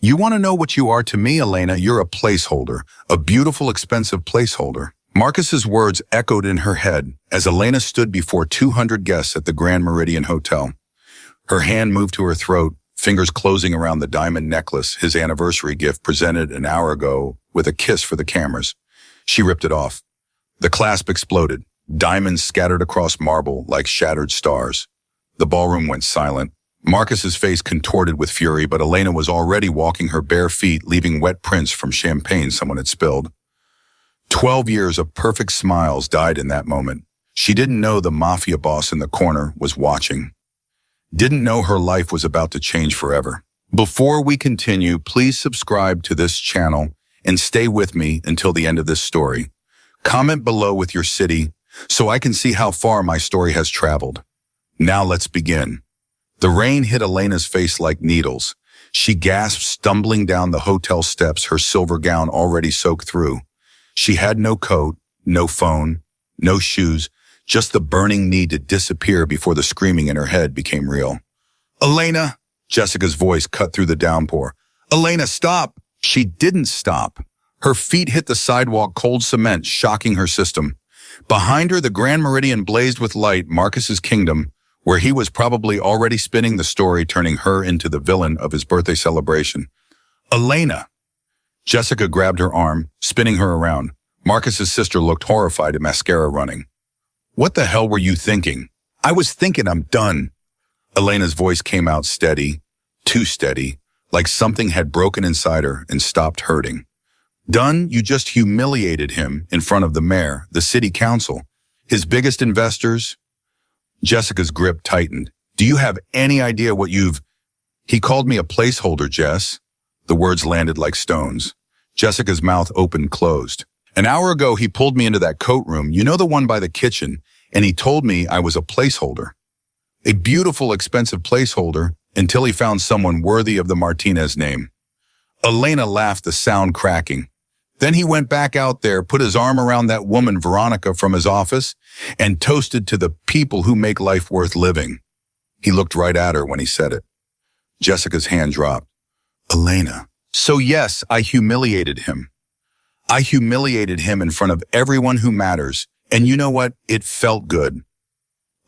You want to know what you are to me, Elena? You're a placeholder, a beautiful, expensive placeholder. Marcus's words echoed in her head as Elena stood before 200 guests at the Grand Meridian Hotel. Her hand moved to her throat, fingers closing around the diamond necklace, his anniversary gift presented an hour ago with a kiss for the cameras. She ripped it off. The clasp exploded. Diamonds scattered across marble like shattered stars. The ballroom went silent. Marcus's face contorted with fury, but Elena was already walking her bare feet, leaving wet prints from champagne someone had spilled. 12 years of perfect smiles died in that moment. She didn't know the Mafia boss in the corner was watching. Didn't know her life was about to change forever. Before we continue, please subscribe to this channel and stay with me until the end of this story. Comment below with your city so I can see how far my story has traveled. Now let's begin. The rain hit Elena's face like needles. She gasped, stumbling down the hotel steps, her silver gown already soaked through. She had no coat, no phone, no shoes, just the burning need to disappear before the screaming in her head became real. Elena! Jessica's voice cut through the downpour. Elena, stop! She didn't stop. Her feet hit the sidewalk, cold cement, shocking her system. Behind her, the Grand Meridian blazed with light, Marcus's kingdom, where he was probably already spinning the story, turning her into the villain of his birthday celebration. Elena! Jessica grabbed her arm, spinning her around. Marcus's sister looked horrified at mascara running. What the hell were you thinking? I was thinking I'm done. Elena's voice came out steady, too steady, like something had broken inside her and stopped hurting. Done? You just humiliated him in front of the mayor, the city council, his biggest investors. Jessica's grip tightened. Do you have any idea what you've... He called me a placeholder, Jess. The words landed like stones. Jessica's mouth opened, closed. An hour ago, he pulled me into that coat room, you know, the one by the kitchen, and he told me I was a placeholder. A beautiful, expensive placeholder until he found someone worthy of the Martinez name. Elena laughed, the sound cracking. Then he went back out there, put his arm around that woman, Veronica, from his office, and toasted to the people who make life worth living. He looked right at her when he said it. Jessica's hand dropped. Elena. So yes, I humiliated him. I humiliated him in front of everyone who matters. And you know what? It felt good.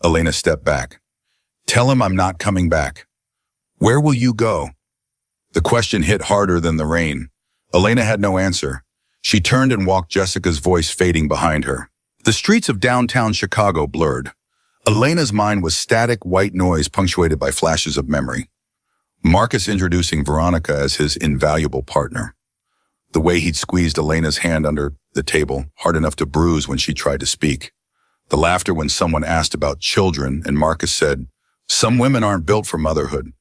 Elena stepped back. Tell him I'm not coming back. Where will you go? The question hit harder than the rain. Elena had no answer. She turned and walked, Jessica's voice fading behind her. The streets of downtown Chicago blurred. Elena's mind was static white noise punctuated by flashes of memory. Marcus introducing Veronica as his invaluable partner. The way he'd squeezed Elena's hand under the table, hard enough to bruise when she tried to speak. The laughter when someone asked about children and Marcus said, some women aren't built for motherhood.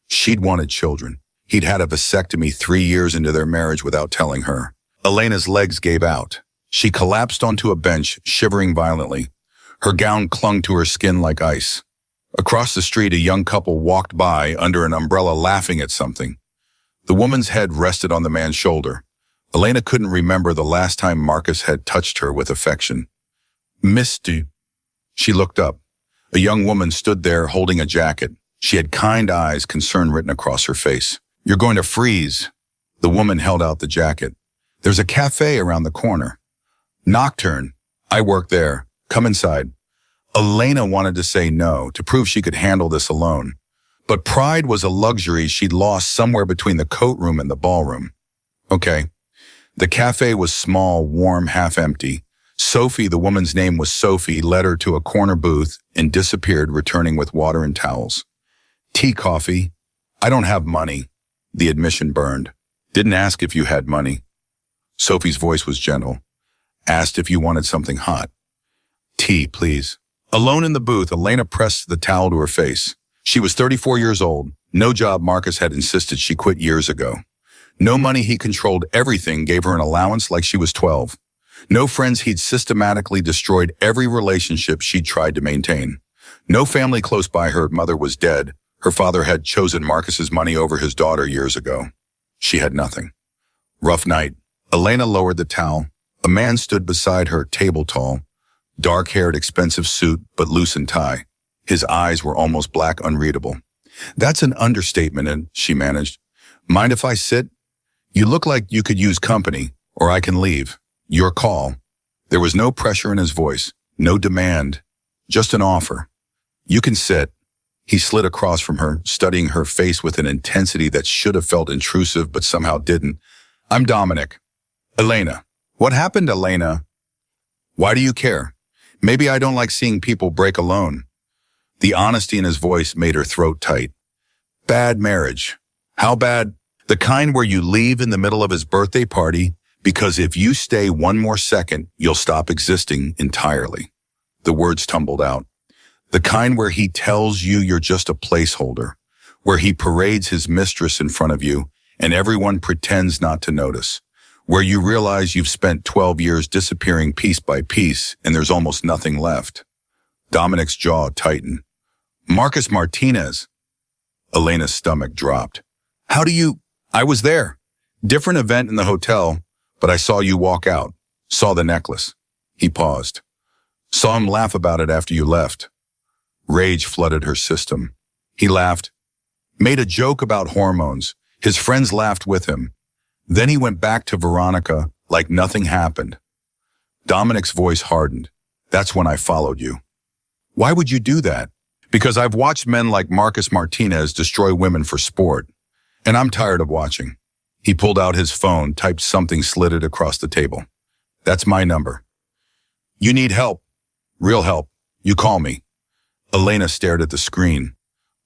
She'd wanted children. He'd had a vasectomy 3 years into their marriage without telling her. Elena's legs gave out. She collapsed onto a bench, shivering violently. Her gown clung to her skin like ice. Across the street, a young couple walked by under an umbrella laughing at something. The woman's head rested on the man's shoulder. Elena couldn't remember the last time Marcus had touched her with affection. Misty. She looked up. A young woman stood there holding a jacket. She had kind eyes, concern written across her face. You're going to freeze. The woman held out the jacket. There's a cafe around the corner. Nocturne. I work there. Come inside. Elena wanted to say no, to prove she could handle this alone. But pride was a luxury she'd lost somewhere between the coat room and the ballroom. Okay. The cafe was small, warm, half empty. Sophie, the woman's name was Sophie, led her to a corner booth and disappeared, returning with water and towels. Tea, coffee. I don't have money. The admission burned. Didn't ask if you had money. Sophie's voice was gentle. Asked if you wanted something hot. Tea, please. Alone in the booth, Elena pressed the towel to her face. She was 34 years old. No job. Marcus had insisted she quit years ago. No money. He controlled everything, gave her an allowance like she was 12. No friends. He'd systematically destroyed every relationship she'd tried to maintain. No family close by. Her mother was dead. Her father had chosen Marcus's money over his daughter years ago. She had nothing. Rough night. Elena lowered the towel. A man stood beside her, table tall. Dark-haired, expensive suit, but loosened tie. His eyes were almost black, unreadable. That's an understatement, and she managed. Mind if I sit? You look like you could use company, or I can leave. Your call. There was no pressure in his voice, no demand, just an offer. You can sit. He slid across from her, studying her face with an intensity that should have felt intrusive but somehow didn't. I'm Dominic. Elena. What happened, Elena? Why do you care? Maybe I don't like seeing people break alone. The honesty in his voice made her throat tight. Bad marriage. How bad? The kind where you leave in the middle of his birthday party because if you stay one more second, you'll stop existing entirely. The words tumbled out. The kind where he tells you you're just a placeholder, where he parades his mistress in front of you and everyone pretends not to notice, where you realize you've spent 12 years disappearing piece by piece and there's almost nothing left. Dominic's jaw tightened. Marcus Martinez. Elena's stomach dropped. How do you? I was there. Different event in the hotel, but I saw you walk out. Saw the necklace. He paused. Saw him laugh about it after you left. Rage flooded her system. He laughed. Made a joke about hormones. His friends laughed with him. Then he went back to Veronica like nothing happened. Dominic's voice hardened. That's when I followed you. Why would you do that? Because I've watched men like Marcus Martinez destroy women for sport. And I'm tired of watching. He pulled out his phone, typed something, slid it across the table. That's my number. You need help. Real help. You call me. Elena stared at the screen.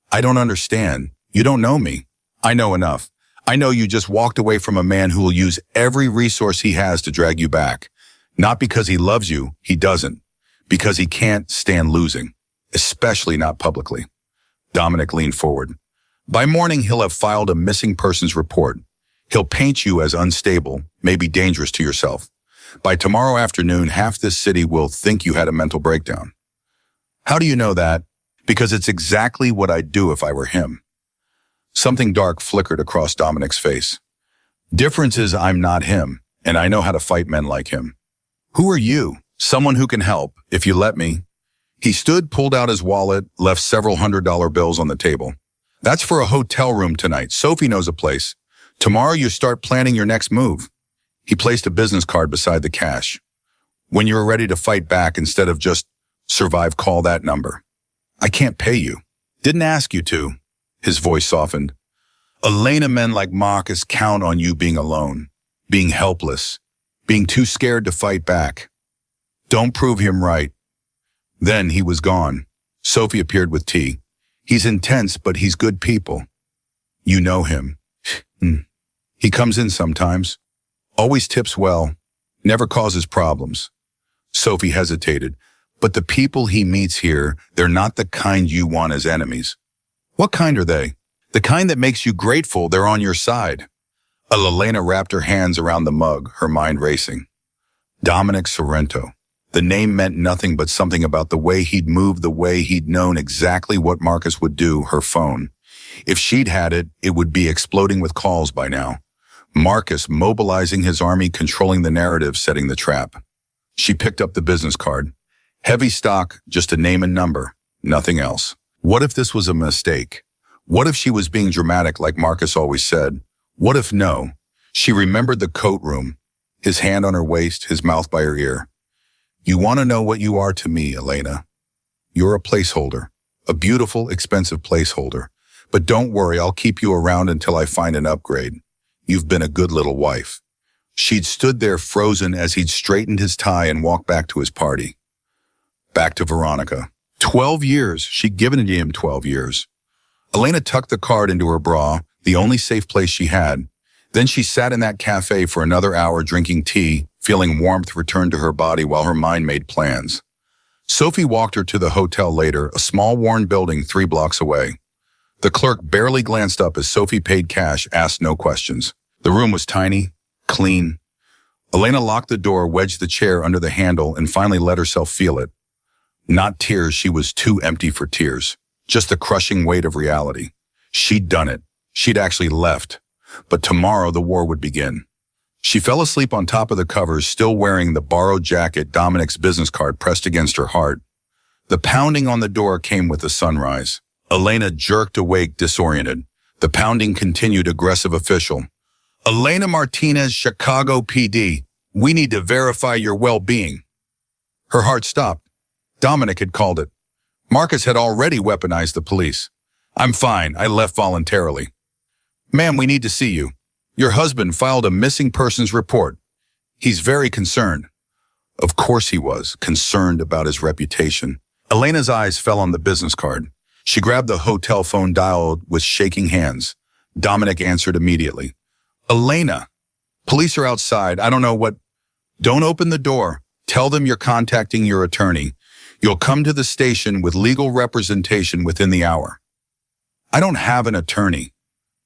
I don't understand. You don't know me. I know enough. I know you just walked away from a man who will use every resource he has to drag you back. Not because he loves you, he doesn't. Because he can't stand losing. Especially not publicly. Dominic leaned forward. By morning, he'll have filed a missing persons report. He'll paint you as unstable, maybe dangerous to yourself. By tomorrow afternoon, half this city will think you had a mental breakdown. How do you know that? Because it's exactly what I'd do if I were him. Something dark flickered across Dominic's face. Difference is I'm not him, and I know how to fight men like him. Who are you? Someone who can help, if you let me. He stood, pulled out his wallet, left several $100 bills on the table. That's for a hotel room tonight. Sophie knows a place. Tomorrow you start planning your next move. He placed a business card beside the cash. When you're ready to fight back instead of just survive, call that number. I can't pay you. Didn't ask you to. His voice softened. Elena, men like Marcus count on you being alone, being helpless, being too scared to fight back. Don't prove him right. Then he was gone. Sophie appeared with tea. He's intense, but he's good people. You know him. He comes in sometimes. Always tips well. Never causes problems. Sophie hesitated. But the people he meets here, they're not the kind you want as enemies. What kind are they? The kind that makes you grateful they're on your side. Elena wrapped her hands around the mug, her mind racing. Dominic Sorrento. The name meant nothing but something about the way he'd moved, the way he'd known exactly what Marcus would do, her phone. If she'd had it, it would be exploding with calls by now. Marcus mobilizing his army, controlling the narrative, setting the trap. She picked up the business card. Heavy stock, just a name and number, nothing else. What if this was a mistake? What if she was being dramatic like Marcus always said? What if no? She remembered the coat room, his hand on her waist, his mouth by her ear. You want to know what you are to me, Elena. You're a placeholder, a beautiful, expensive placeholder. But don't worry, I'll keep you around until I find an upgrade. You've been a good little wife. She'd stood there frozen as he'd straightened his tie and walked back to his party. Back to Veronica. 12 years. She'd given it to him 12 years. Elena tucked the card into her bra, the only safe place she had. Then she sat in that cafe for another hour drinking tea, feeling warmth return to her body while her mind made plans. Sophie walked her to the hotel later, a small worn building 3 blocks away. The clerk barely glanced up as Sophie paid cash, asked no questions. The room was tiny, clean. Elena locked the door, wedged the chair under the handle, and finally let herself feel it. Not tears, she was too empty for tears. Just the crushing weight of reality. She'd done it. She'd actually left. But tomorrow the war would begin. She fell asleep on top of the covers, still wearing the borrowed jacket, Dominic's business card pressed against her heart. The pounding on the door came with the sunrise. Elena jerked awake, disoriented. The pounding continued. Aggressive official. Elena Martinez, Chicago PD. We need to verify your well-being. Her heart stopped. Dominic had called it. Marcus had already weaponized the police. I'm fine. I left voluntarily. Ma'am, we need to see you. Your husband filed a missing persons report. He's very concerned. Of course he was, concerned about his reputation. Elena's eyes fell on the business card. She grabbed the hotel phone, dialed with shaking hands. Dominic answered immediately. Elena, police are outside. I don't know what. Don't open the door. Tell them you're contacting your attorney. You'll come to the station with legal representation within the hour. I don't have an attorney.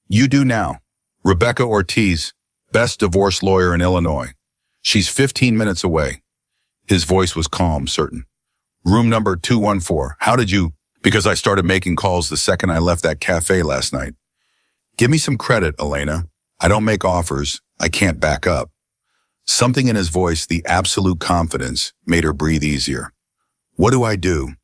You do now. Rebecca Ortiz, best divorce lawyer in Illinois. She's 15 minutes away. His voice was calm, certain. Room number 214. How did you? Because I started making calls the second I left that cafe last night. Give me some credit, Elena. I don't make offers. I can't back up. Something in his voice, the absolute confidence, made her breathe easier. What do I do?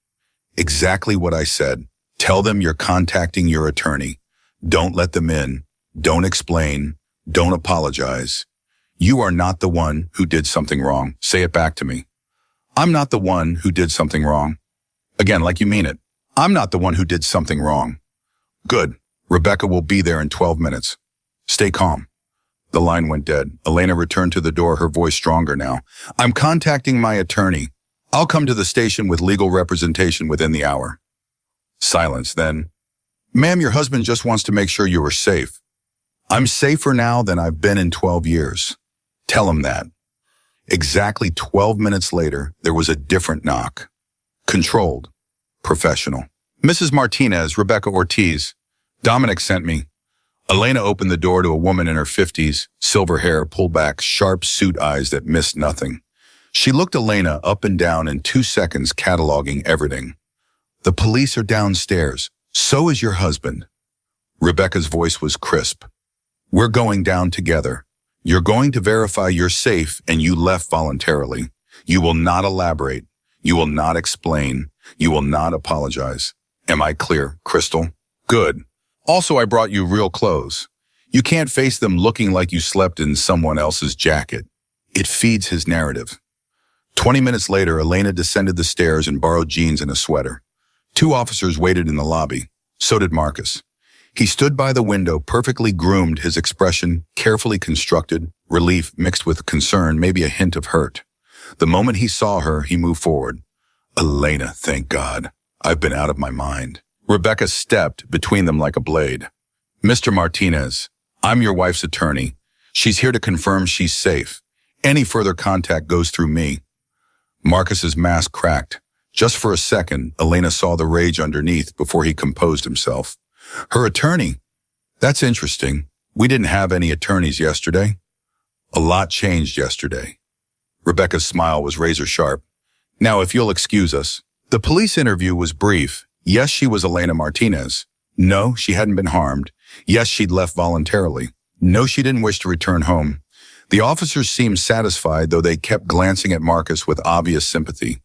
Exactly what I said. Tell them you're contacting your attorney. Don't let them in. Don't explain. Don't apologize. You are not the one who did something wrong. Say it back to me. I'm not the one who did something wrong. Again, like you mean it. I'm not the one who did something wrong. Good. Rebecca will be there in 12 minutes. Stay calm. The line went dead. Elena returned to the door, her voice stronger now. I'm contacting my attorney. I'll come to the station with legal representation within the hour. Silence, then. Ma'am, your husband just wants to make sure you are safe. I'm safer now than I've been in 12 years. Tell him that. Exactly 12 minutes later, there was a different knock. Controlled. Professional. Mrs. Martinez, Rebecca Ortiz. Dominic sent me. Elena opened the door to a woman in her 50s, silver hair pulled back, sharp suit eyes that missed nothing. She looked Elena up and down in 2 seconds, cataloging everything. The police are downstairs. So is your husband. Rebecca's voice was crisp. We're going down together. You're going to verify you're safe and you left voluntarily. You will not elaborate. You will not explain. You will not apologize. Am I clear, Crystal? Good. Also, I brought you real clothes. You can't face them looking like you slept in someone else's jacket. It feeds his narrative. 20 minutes later, Elena descended the stairs and borrowed jeans and a sweater. 2 officers waited in the lobby. So did Marcus. He stood by the window, perfectly groomed, his expression carefully constructed, relief mixed with concern, maybe a hint of hurt. The moment he saw her, he moved forward. Elena, thank God. I've been out of my mind. Rebecca stepped between them like a blade. Mr. Martinez, I'm your wife's attorney. She's here to confirm she's safe. Any further contact goes through me. Marcus's mask cracked. Just for a second, Elena saw the rage underneath before he composed himself. Her attorney? That's interesting. We didn't have any attorneys yesterday. A lot changed yesterday. Rebecca's smile was razor sharp. Now, if you'll excuse us. The police interview was brief. Yes, she was Elena Martinez. No, she hadn't been harmed. Yes, she'd left voluntarily. No, she didn't wish to return home. The officers seemed satisfied, though they kept glancing at Marcus with obvious sympathy.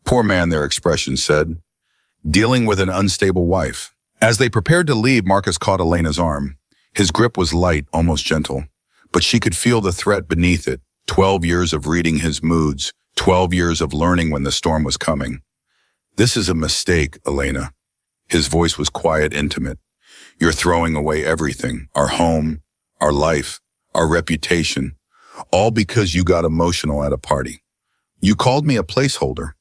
Poor man, their expressions said. Dealing with an unstable wife. As they prepared to leave, Marcus caught Elena's arm. His grip was light, almost gentle. But she could feel the threat beneath it. 12 years of reading his moods. 12 years of learning when the storm was coming. This is a mistake, Elena. His voice was quiet, intimate. You're throwing away everything. Our home, our life, our reputation. All because you got emotional at a party. You called me a placeholder.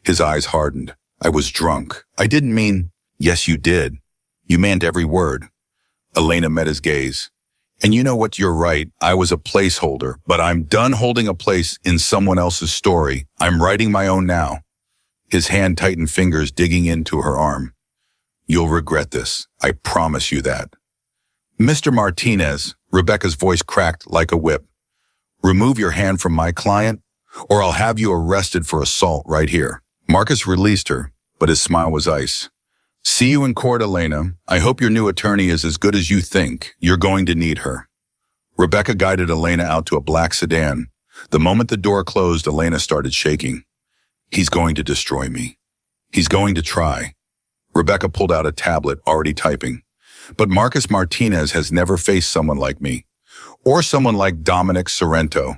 His eyes hardened. I was drunk. I didn't mean, yes, you did. You meant every word. Elena met his gaze. And you know what, you're right. I was a placeholder, but I'm done holding a place in someone else's story. I'm writing my own now. His hand tightened, fingers digging into her arm. You'll regret this. I promise you that. Mr. Martinez, Rebecca's voice cracked like a whip. Remove your hand from my client, or I'll have you arrested for assault right here. Marcus released her, but his smile was ice. See you in court, Elena. I hope your new attorney is as good as you think. You're going to need her. Rebecca guided Elena out to a black sedan. The moment the door closed, Elena started shaking. He's going to destroy me. He's going to try. Rebecca pulled out a tablet, already typing. But Marcus Martinez has never faced someone like me, or someone like Dominic Sorrento.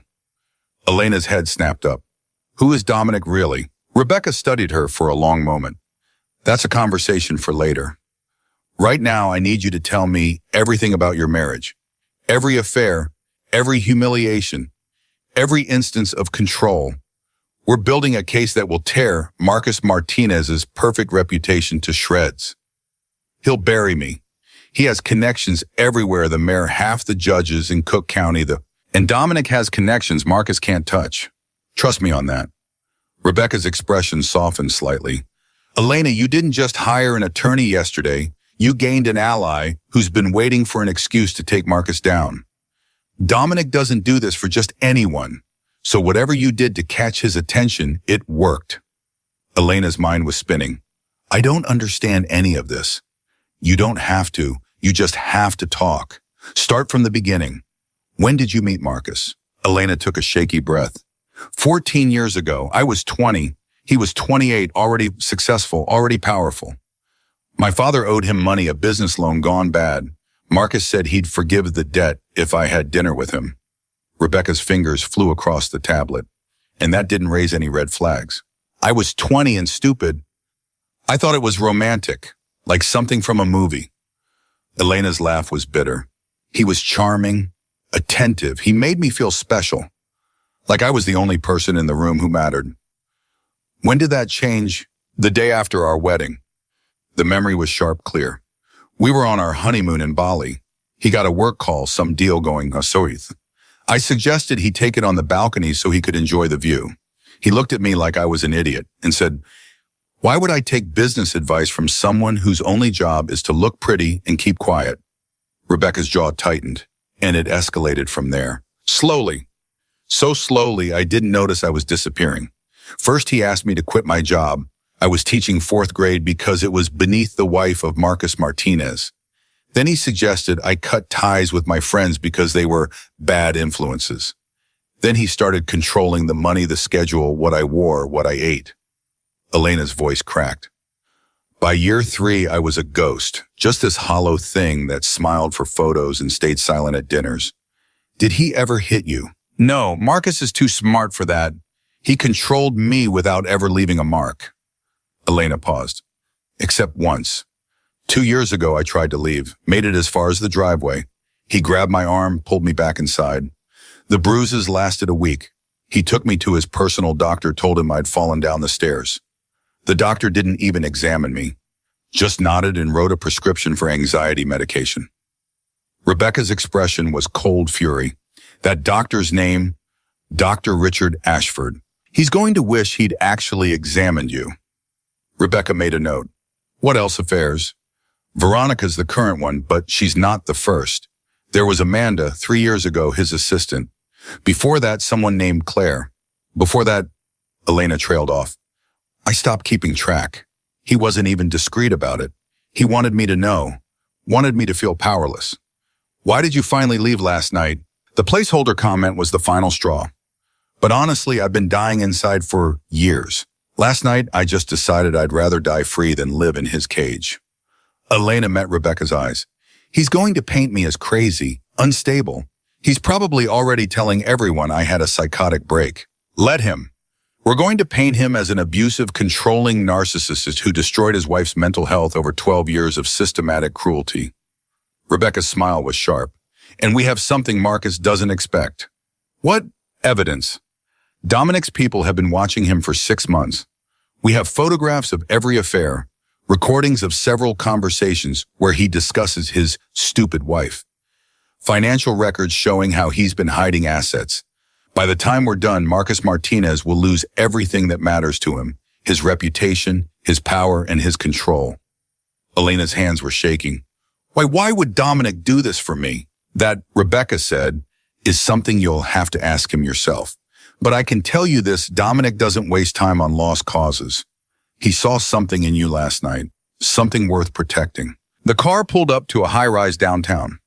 Elena's head snapped up. Who is Dominic really? Rebecca studied her for a long moment. That's a conversation for later. Right now, I need you to tell me everything about your marriage. Every affair, every humiliation, every instance of control. We're building a case that will tear Marcus Martinez's perfect reputation to shreds. He'll bury me. He has connections everywhere, the mayor, half the judges in Cook County, and Dominic has connections Marcus can't touch. Trust me on that. Rebecca's expression softened slightly. Elena, you didn't just hire an attorney yesterday. You gained an ally who's been waiting for an excuse to take Marcus down. Dominic doesn't do this for just anyone. So whatever you did to catch his attention, it worked. Elena's mind was spinning. I don't understand any of this. You don't have to. You just have to talk. Start from the beginning. When did you meet Marcus? Elena took a shaky breath. 14 years ago. I was 20. He was 28, already successful, already powerful. My father owed him money, a business loan gone bad. Marcus said he'd forgive the debt if I had dinner with him. Rebecca's fingers flew across the tablet, and that didn't raise any red flags. I was 20 and stupid. I thought it was romantic, like something from a movie. Elena's laugh was bitter. He was charming, attentive. He made me feel special, like I was the only person in the room who mattered. When did that change? The day after our wedding. The memory was sharp, clear. We were on our honeymoon in Bali. He got a work call, some deal going south. I suggested he take it on the balcony so he could enjoy the view. He looked at me like I was an idiot and said, "Why would I take business advice from someone whose only job is to look pretty and keep quiet?" Rebecca's jaw tightened, and it escalated from there. Slowly. So slowly, I didn't notice I was disappearing. First, he asked me to quit my job. I was teaching 4th grade because it was beneath the wife of Marcus Martinez. Then he suggested I cut ties with my friends because they were bad influences. Then he started controlling the money, the schedule, what I wore, what I ate. Elena's voice cracked. By year 3, I was a ghost, just this hollow thing that smiled for photos and stayed silent at dinners. Did he ever hit you? No, Marcus is too smart for that. He controlled me without ever leaving a mark. Elena paused. Except once. 2 years ago, I tried to leave, made it as far as the driveway. He grabbed my arm, pulled me back inside. The bruises lasted a week. He took me to his personal doctor, told him I'd fallen down the stairs. The doctor didn't even examine me, just nodded and wrote a prescription for anxiety medication. Rebecca's expression was cold fury. That doctor's name, Dr. Richard Ashford. He's going to wish he'd actually examined you. Rebecca made a note. What else affairs? Veronica's the current one, but she's not the first. There was Amanda, 3 years ago, his assistant. Before that, someone named Claire. Before that, Elena trailed off. I stopped keeping track. He wasn't even discreet about it. He wanted me to know, wanted me to feel powerless. Why did you finally leave last night? The placeholder comment was the final straw. But honestly, I've been dying inside for years. Last night, I just decided I'd rather die free than live in his cage. Elena met Rebecca's eyes. He's going to paint me as crazy, unstable. He's probably already telling everyone I had a psychotic break. Let him. We're going to paint him as an abusive, controlling narcissist who destroyed his wife's mental health over 12 years of systematic cruelty. Rebecca's smile was sharp. And we have something Marcus doesn't expect. What evidence? Dominic's people have been watching him for 6 months. We have photographs of every affair, recordings of several conversations where he discusses his stupid wife, financial records showing how he's been hiding assets. By the time we're done, Marcus Martinez will lose everything that matters to him, his reputation, his power, and his control. Elena's hands were shaking. Why would Dominic do this for me? That, Rebecca said, is something you'll have to ask him yourself. But I can tell you this, Dominic doesn't waste time on lost causes. He saw something in you last night, something worth protecting. The car pulled up to a high-rise downtown.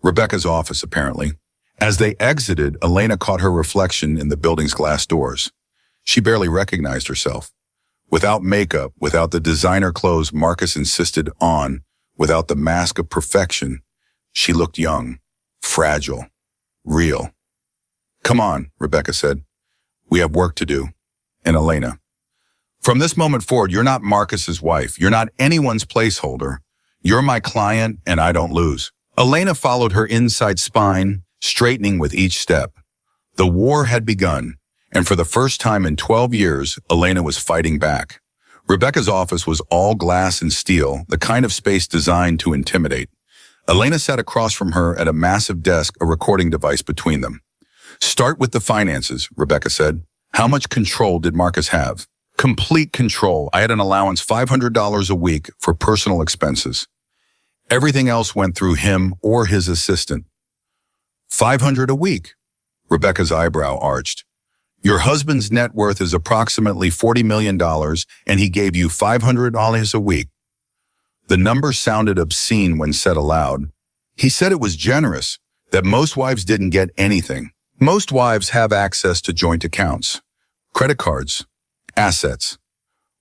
Rebecca's office, apparently. As they exited, Elena caught her reflection in the building's glass doors. She barely recognized herself. Without makeup, without the designer clothes Marcus insisted on, Without the mask of perfection, she looked young, fragile, real. "Come on," Rebecca said. "We have work to do." And Elena, "From this moment forward, you're not Marcus's wife. You're not anyone's placeholder. You're my client, and I don't lose." Elena followed her inside spine, straightening with each step. The war had begun, and for the first time in 12 years, Elena was fighting back. Rebecca's office was all glass and steel, the kind of space designed to intimidate. Elena sat across from her at a massive desk, a recording device between them. "Start with the finances," Rebecca said. "How much control did Marcus have?" "Complete control. I had an allowance $500 a week for personal expenses. Everything else went through him or his assistant." $500 a week? Rebecca's eyebrow arched. "Your husband's net worth is approximately $40 million, and he gave you $500 a week." The number sounded obscene when said aloud. He said it was generous, that most wives didn't get anything. Most wives have access to joint accounts, credit cards, assets.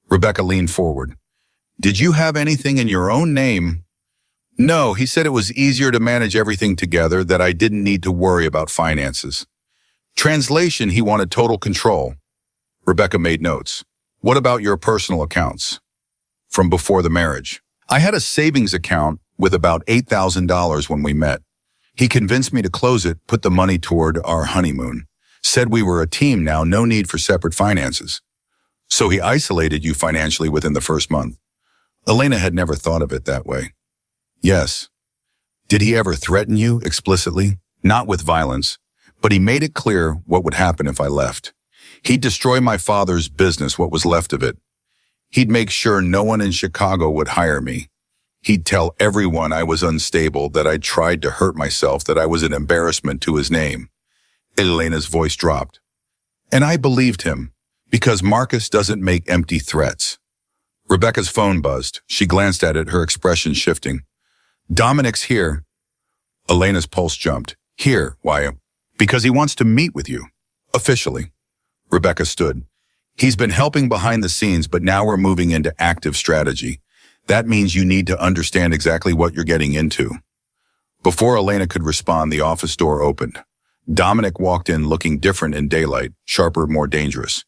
Rebecca leaned forward. "Did you have anything in your own name?" "No, he said it was easier to manage everything together, that I didn't need to worry about finances." Translation, he wanted total control. Rebecca made notes. "What about your personal accounts?" "From before the marriage. I had a savings account with about $8,000 when we met. He convinced me to close it, put the money toward our honeymoon. Said we were a team now, no need for separate finances." "So he isolated you financially within the first month?" Elena had never thought of it that way. "Yes." "Did he ever threaten you explicitly?" "Not with violence, but he made it clear what would happen if I left. He'd destroy my father's business, what was left of it. He'd make sure no one in Chicago would hire me. He'd tell everyone I was unstable, that I'd tried to hurt myself, that I was an embarrassment to his name." Elena's voice dropped. "And I believed him, because Marcus doesn't make empty threats." Rebecca's phone buzzed. She glanced at it, her expression shifting. "Dominic's here." Elena's pulse jumped. "Here, why?" "Because he wants to meet with you. Officially." Rebecca stood. "He's been helping behind the scenes, but now we're moving into active strategy. That means you need to understand exactly what you're getting into." Before Elena could respond, the office door opened. Dominic walked in looking different in daylight, sharper, more dangerous.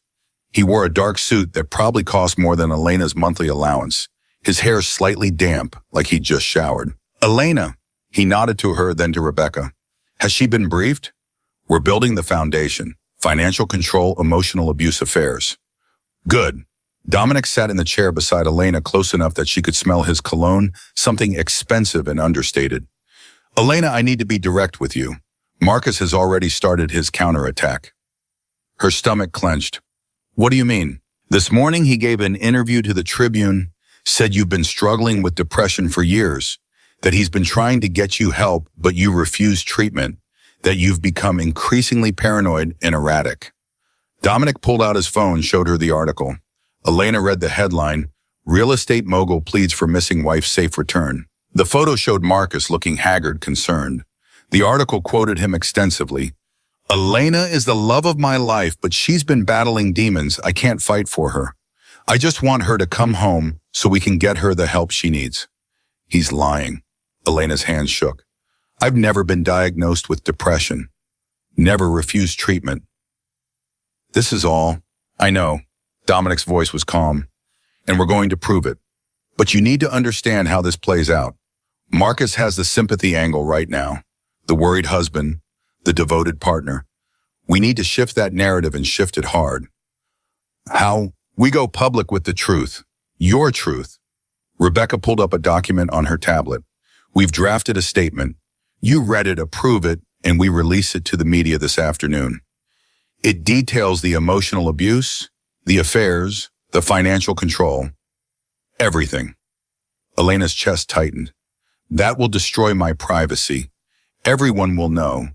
He wore a dark suit that probably cost more than Elena's monthly allowance. His hair slightly damp, like he'd just showered. "Elena," he nodded to her, then to Rebecca. "Has she been briefed?" "We're building the foundation. Financial control, emotional abuse affairs." "Good." Dominic sat in the chair beside Elena, close enough that she could smell his cologne, something expensive and understated. "Elena, I need to be direct with you. Marcus has already started his counterattack." Her stomach clenched. "What do you mean?" "This morning he gave an interview to the Tribune, said you've been struggling with depression for years, that he's been trying to get you help, but you refuse treatment, that you've become increasingly paranoid and erratic." Dominic pulled out his phone, showed her the article. Elena read the headline, "Real Estate Mogul Pleads for Missing Wife's Safe Return." The photo showed Marcus looking haggard, concerned. The article quoted him extensively. "Elena is the love of my life, but she's been battling demons. I can't fight for her. I just want her to come home so we can get her the help she needs." "He's lying." Elena's hands shook. "I've never been diagnosed with depression. Never refused treatment." "This is all." "I know." Dominic's voice was calm. "And we're going to prove it. But you need to understand how this plays out. Marcus has the sympathy angle right now. The worried husband, the devoted partner. We need to shift that narrative and shift it hard." "How?" "We go public with the truth. Your truth." Rebecca pulled up a document on her tablet. "We've drafted a statement. You read it, approve it, and we release it to the media this afternoon. It details the emotional abuse, the affairs, the financial control. Everything." Elena's chest tightened. "That will destroy my privacy. Everyone will know.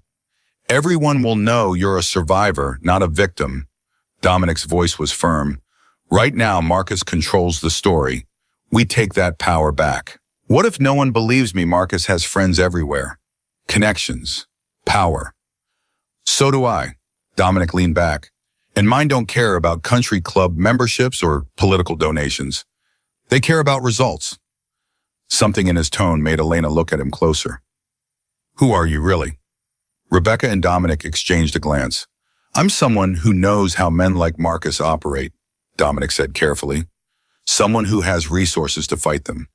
Everyone will know you're a survivor, not a victim." Dominic's voice was firm. "Right now, Marcus controls the story. We take that power back. What if no one believes me? Marcus has friends everywhere. Connections. Power." "So do I." Dominic leaned back. "And mine don't care about country club memberships or political donations. They care about results." Something in his tone made Elena look at him closer. Who are you, really? Rebecca and Dominic exchanged a glance. I'm someone who knows how men like Marcus operate, Dominic said carefully. Someone who has resources to fight them.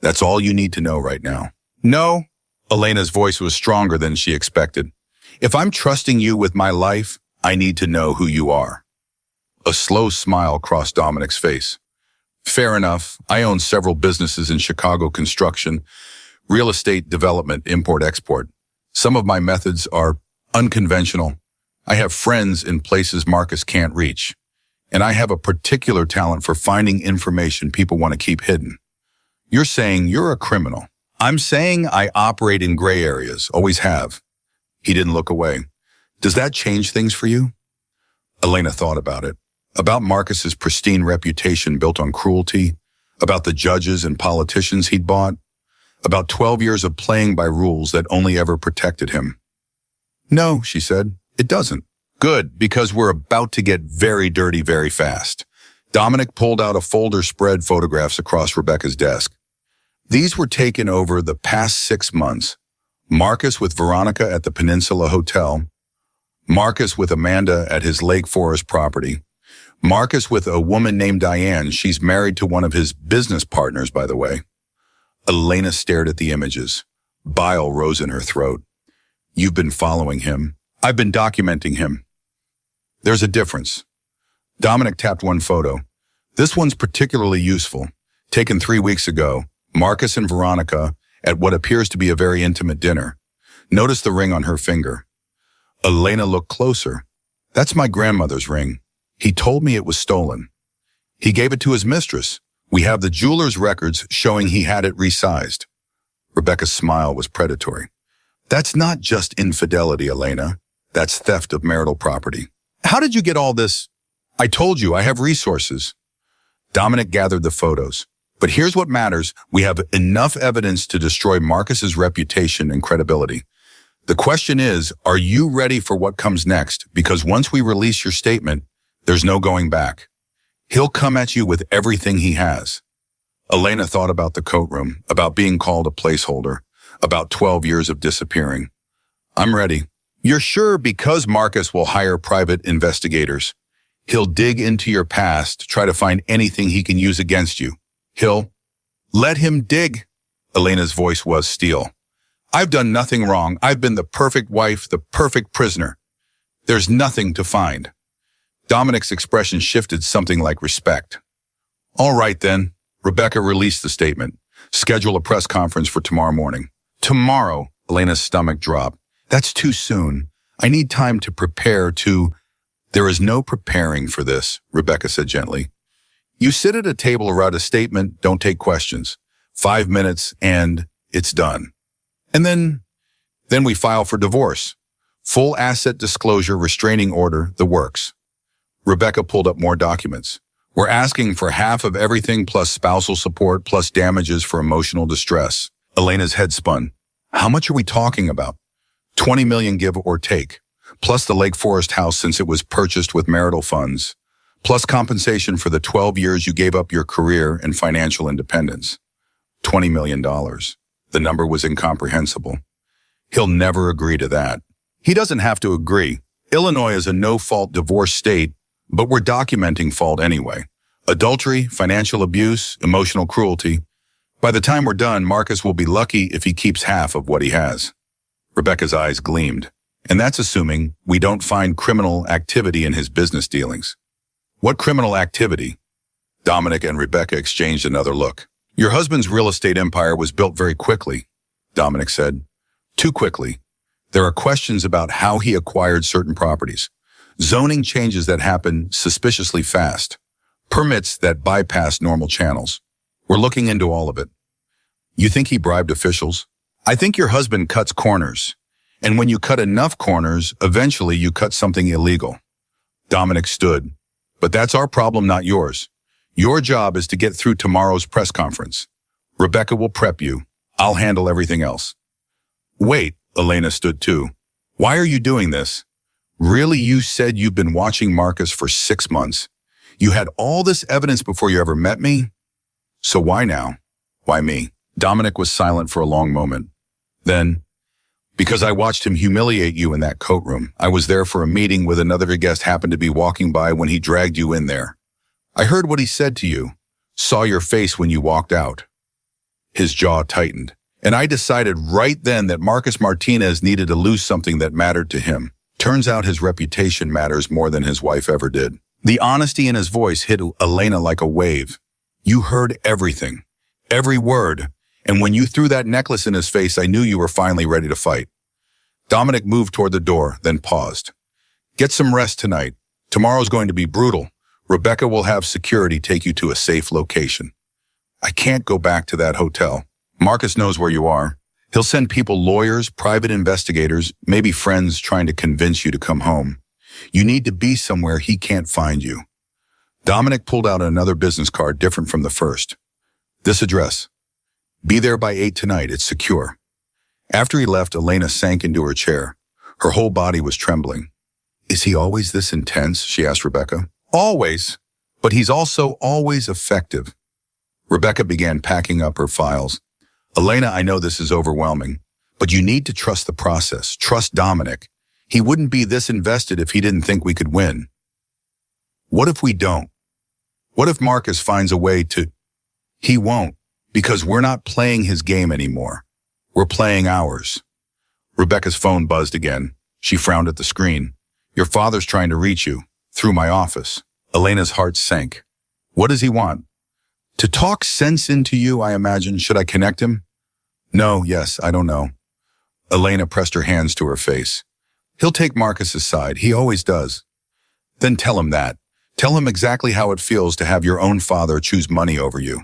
That's all you need to know right now. No, Elena's voice was stronger than she expected. If I'm trusting you with my life, I need to know who you are. A slow smile crossed Dominic's face. Fair enough. I own several businesses in Chicago construction, real estate development, import-export. Some of my methods are unconventional. I have friends in places Marcus can't reach. And I have a particular talent for finding information people want to keep hidden. You're saying you're a criminal. I'm saying I operate in gray areas, always have. He didn't look away. Does that change things for you? Elena thought about it. About Marcus's pristine reputation built on cruelty, about the judges and politicians he'd bought, about 12 years of playing by rules that only ever protected him. No, she said, it doesn't. Good, because we're about to get very dirty very fast. Dominic pulled out a folder spread photographs across Rebecca's desk. These were taken over the past 6 months. Marcus with Veronica at the Peninsula Hotel, Marcus with Amanda at his Lake Forest property, Marcus with a woman named Diane. She's married to one of his business partners, by the way. Elena stared at the images. Bile rose in her throat. You've been following him. I've been documenting him. There's a difference. Dominic tapped one photo. This one's particularly useful. Taken 3 weeks ago, Marcus and Veronica at what appears to be a very intimate dinner. Notice the ring on her finger. Elena looked closer. That's my grandmother's ring. He told me it was stolen. He gave it to his mistress. We have the jeweler's records showing he had it resized. Rebecca's smile was predatory. That's not just infidelity, Elena. That's theft of marital property. How did you get all this? I told you, I have resources. Dominic gathered the photos. But here's what matters. We have enough evidence to destroy Marcus's reputation and credibility. The question is, are you ready for what comes next? Because once we release your statement, there's no going back. He'll come at you with everything he has. Elena thought about the coat room, about being called a placeholder, about 12 years of disappearing. I'm ready. You're sure? Because Marcus will hire private investigators. He'll dig into your past, try to find anything he can use against you. He'll let him dig. Elena's voice was steel. I've done nothing wrong. I've been the perfect wife, the perfect prisoner. There's nothing to find. Dominic's expression shifted, something like respect. All right, then. Rebecca released the statement. Schedule a press conference for tomorrow morning. Tomorrow, Elena's stomach dropped. That's too soon. I need time to prepare to... There is no preparing for this, Rebecca said gently. You sit at a table, write a statement, don't take questions. 5 minutes, and it's done. And then we file for divorce. Full asset disclosure, restraining order, the works. Rebecca pulled up more documents. We're asking for half of everything plus spousal support plus damages for emotional distress. Elena's head spun. How much are we talking about? 20 million give or take, plus the Lake Forest house since it was purchased with marital funds, plus compensation for the 12 years you gave up your career and financial independence. $20 million. The number was incomprehensible. He'll never agree to that. He doesn't have to agree. Illinois is a no-fault divorce state, but we're documenting fault anyway. Adultery, financial abuse, emotional cruelty. By the time we're done, Marcus will be lucky if he keeps half of what he has. Rebecca's eyes gleamed. And that's assuming we don't find criminal activity in his business dealings. What criminal activity? Dominic and Rebecca exchanged another look. Your husband's real estate empire was built very quickly, Dominic said. Too quickly. There are questions about how he acquired certain properties. Zoning changes that happen suspiciously fast. Permits that bypass normal channels. We're looking into all of it. You think he bribed officials? I think your husband cuts corners. And when you cut enough corners, eventually you cut something illegal. Dominic stood. But that's our problem, not yours. Your job is to get through tomorrow's press conference. Rebecca will prep you. I'll handle everything else. Wait, Elena stood too. Why are you doing this? Really, you said you've been watching Marcus for 6 months. You had all this evidence before you ever met me? So why now? Why me? Dominic was silent for a long moment. Then, because I watched him humiliate you in that coat room, I was there for a meeting with another guest happened to be walking by when he dragged you in there. I heard what he said to you, saw your face when you walked out. His jaw tightened, and I decided right then that Marcus Martinez needed to lose something that mattered to him. Turns out his reputation matters more than his wife ever did. The honesty in his voice hit Elena like a wave. You heard everything, every word, and when you threw that necklace in his face, I knew you were finally ready to fight. Dominic moved toward the door, then paused. Get some rest tonight. Tomorrow's going to be brutal. Rebecca will have security take you to a safe location. I can't go back to that hotel. Marcus knows where you are. He'll send people, lawyers, private investigators, maybe friends trying to convince you to come home. You need to be somewhere he can't find you. Dominic pulled out another business card different from the first. This address. Be there by 8 tonight. It's secure. After he left, Elena sank into her chair. Her whole body was trembling. Is he always this intense? She asked Rebecca. Always, but he's also always effective. Rebecca began packing up her files. Elena, I know this is overwhelming, but you need to trust the process. Trust Dominic. He wouldn't be this invested if he didn't think we could win. What if we don't? What if Marcus finds a way to... He won't, because we're not playing his game anymore. We're playing ours. Rebecca's phone buzzed again. She frowned at the screen. Your father's trying to reach you, through my office. Elena's heart sank. What does he want? To talk sense into you, I imagine. Should I connect him? No, yes, I don't know. Elena pressed her hands to her face. He'll take Marcus's side. He always does. Then tell him that. Tell him exactly how it feels to have your own father choose money over you.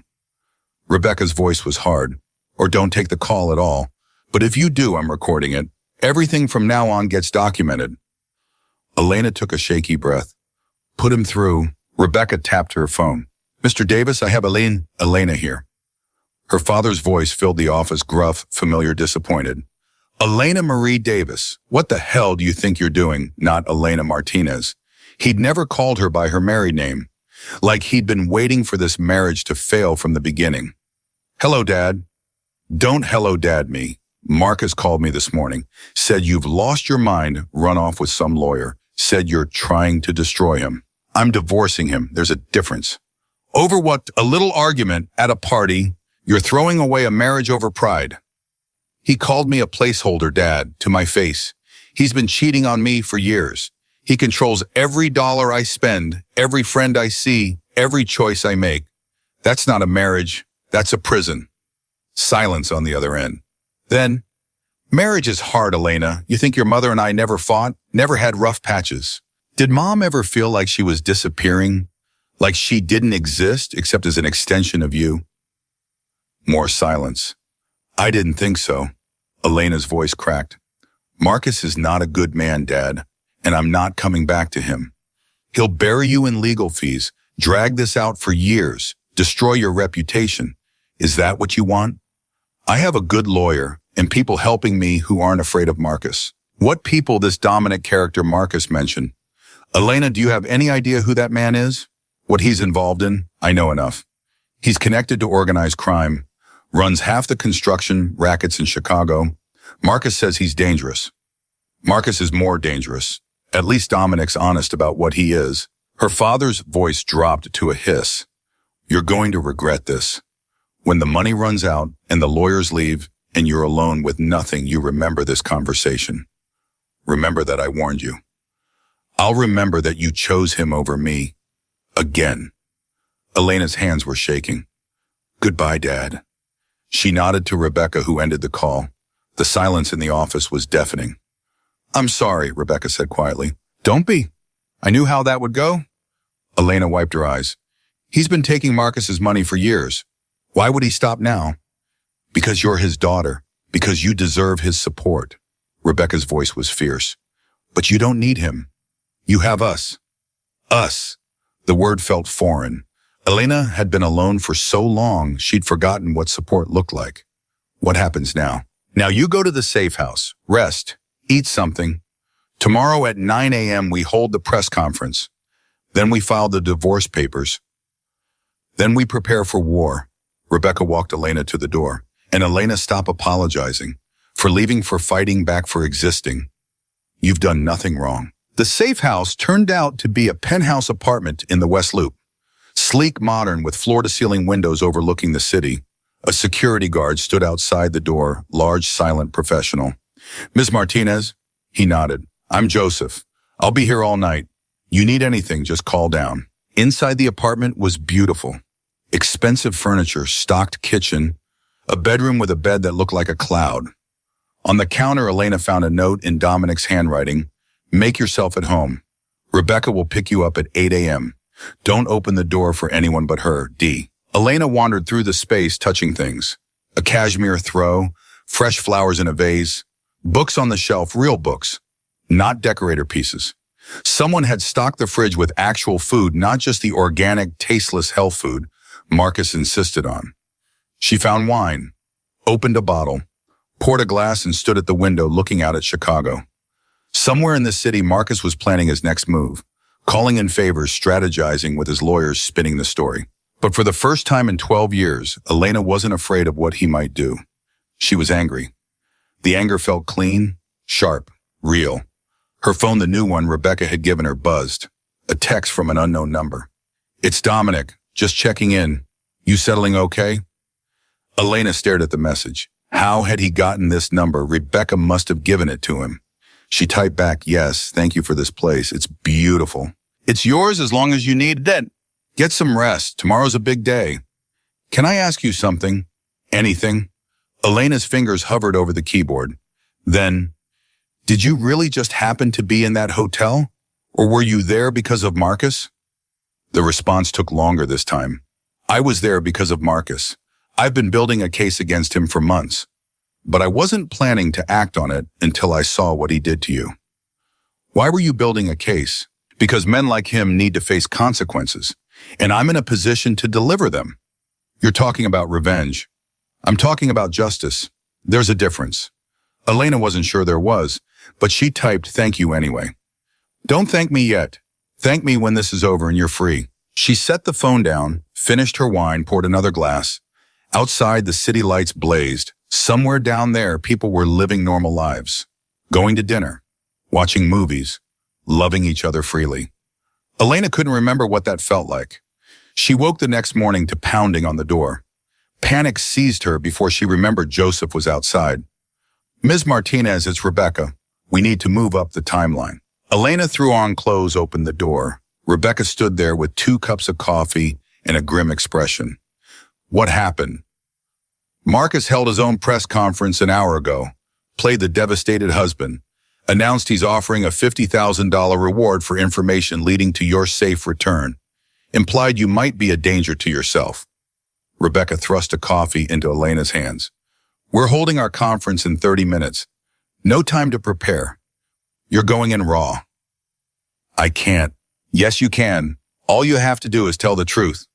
Rebecca's voice was hard. Or don't take the call at all. But if you do, I'm recording it. Everything from now on gets documented. Elena took a shaky breath. Put him through. Rebecca tapped her phone. Mr. Davis, I have Elena here. Her father's voice filled the office, gruff, familiar, disappointed. Elena Marie Davis, what the hell do you think you're doing? Not Elena Martinez. He'd never called her by her married name. Like he'd been waiting for this marriage to fail from the beginning. Hello, Dad. Don't hello, Dad me. Marcus called me this morning. Said you've lost your mind, run off with some lawyer. Said you're trying to destroy him. I'm divorcing him. There's a difference. Over what? A little argument at a party. You're throwing away a marriage over pride. He called me a placeholder, Dad, to my face. He's been cheating on me for years. He controls every dollar I spend, every friend I see, every choice I make. That's not a marriage. That's a prison. Silence on the other end. Then, marriage is hard, Elena. You think your mother and I never fought, never had rough patches? Did Mom ever feel like she was disappearing? Like she didn't exist except as an extension of you? More silence. I didn't think so. Elena's voice cracked. Marcus is not a good man, Dad, and I'm not coming back to him. He'll bury you in legal fees, drag this out for years, destroy your reputation. Is that what you want? I have a good lawyer and people helping me who aren't afraid of Marcus. What people this Dominic character Marcus mentioned? Elena, do you have any idea who that man is? What he's involved in? I know enough. He's connected to organized crime, runs half the construction rackets in Chicago. Marcus says he's dangerous. Marcus is more dangerous. At least Dominic's honest about what he is. Her father's voice dropped to a hiss. You're going to regret this. When the money runs out and the lawyers leave and you're alone with nothing, you remember this conversation. Remember that I warned you. I'll remember that you chose him over me. Again. Elena's hands were shaking. Goodbye, Dad. She nodded to Rebecca, who ended the call. The silence in the office was deafening. I'm sorry, Rebecca said quietly. Don't be. I knew how that would go. Elena wiped her eyes. He's been taking Marcus's money for years. Why would he stop now? Because you're his daughter. Because you deserve his support. Rebecca's voice was fierce. But you don't need him. You have us. Us. The word felt foreign. Elena had been alone for so long, she'd forgotten what support looked like. What happens now? Now you go to the safe house, rest, eat something. Tomorrow at 9 a.m. we hold the press conference. Then we file the divorce papers. Then we prepare for war. Rebecca walked Elena to the door. And Elena, stop apologizing. For leaving, for fighting back, for existing. You've done nothing wrong. The safe house turned out to be a penthouse apartment in the West Loop. Sleek, modern, with floor-to-ceiling windows overlooking the city. A security guard stood outside the door, large, silent, professional. "Ms. Martinez?" He nodded. "I'm Joseph. I'll be here all night. You need anything, just call down." Inside the apartment was beautiful. Expensive furniture, stocked kitchen, a bedroom with a bed that looked like a cloud. On the counter, Elena found a note in Dominic's handwriting. "Make yourself at home. Rebecca will pick you up at 8 a.m. Don't open the door for anyone but her, D." Elena wandered through the space, touching things. A cashmere throw, fresh flowers in a vase, books on the shelf, real books, not decorator pieces. Someone had stocked the fridge with actual food, not just the organic, tasteless health food Marcus insisted on. She found wine, opened a bottle, poured a glass, and stood at the window looking out at Chicago. Somewhere in the city, Marcus was planning his next move, calling in favors, strategizing with his lawyers, spinning the story. But for the first time in 12 years, Elena wasn't afraid of what he might do. She was angry. The anger felt clean, sharp, real. Her phone, the new one Rebecca had given her, buzzed. A text from an unknown number. "It's Dominic, just checking in. You settling okay?" Elena stared at the message. How had he gotten this number? Rebecca must have given it to him. She typed back, "Yes, thank you for this place. It's beautiful. It's yours as long as you need it. Get some rest. Tomorrow's a big day. Can I ask you something? Anything?" Elena's fingers hovered over the keyboard. Then, "Did you really just happen to be in that hotel? Or were you there because of Marcus?" The response took longer this time. "I was there because of Marcus. I've been building a case against him for months. But I wasn't planning to act on it until I saw what he did to you." "Why were you building a case?" "Because men like him need to face consequences. And I'm in a position to deliver them." "You're talking about revenge. I'm talking about justice. There's a difference." Elena wasn't sure there was, but she typed, "Thank you anyway." "Don't thank me yet. Thank me when this is over and you're free." She set the phone down, finished her wine, poured another glass. Outside, the city lights blazed. Somewhere down there, people were living normal lives. Going to dinner, watching movies, loving each other freely. Elena couldn't remember what that felt like. She woke the next morning to pounding on the door. Panic seized her before she remembered Joseph was outside. "Ms. Martinez, it's Rebecca. We need to move up the timeline." Elena threw on clothes, opened the door. Rebecca stood there with 2 cups of coffee and a grim expression. "What happened?" "Marcus held his own press conference an hour ago, played the devastated husband, announced he's offering a $50,000 reward for information leading to your safe return, implied you might be a danger to yourself." Rebecca thrust a coffee into Elena's hands. "We're holding our conference in 30 minutes. No time to prepare. You're going in raw." "I can't." "Yes, you can. All you have to do is tell the truth."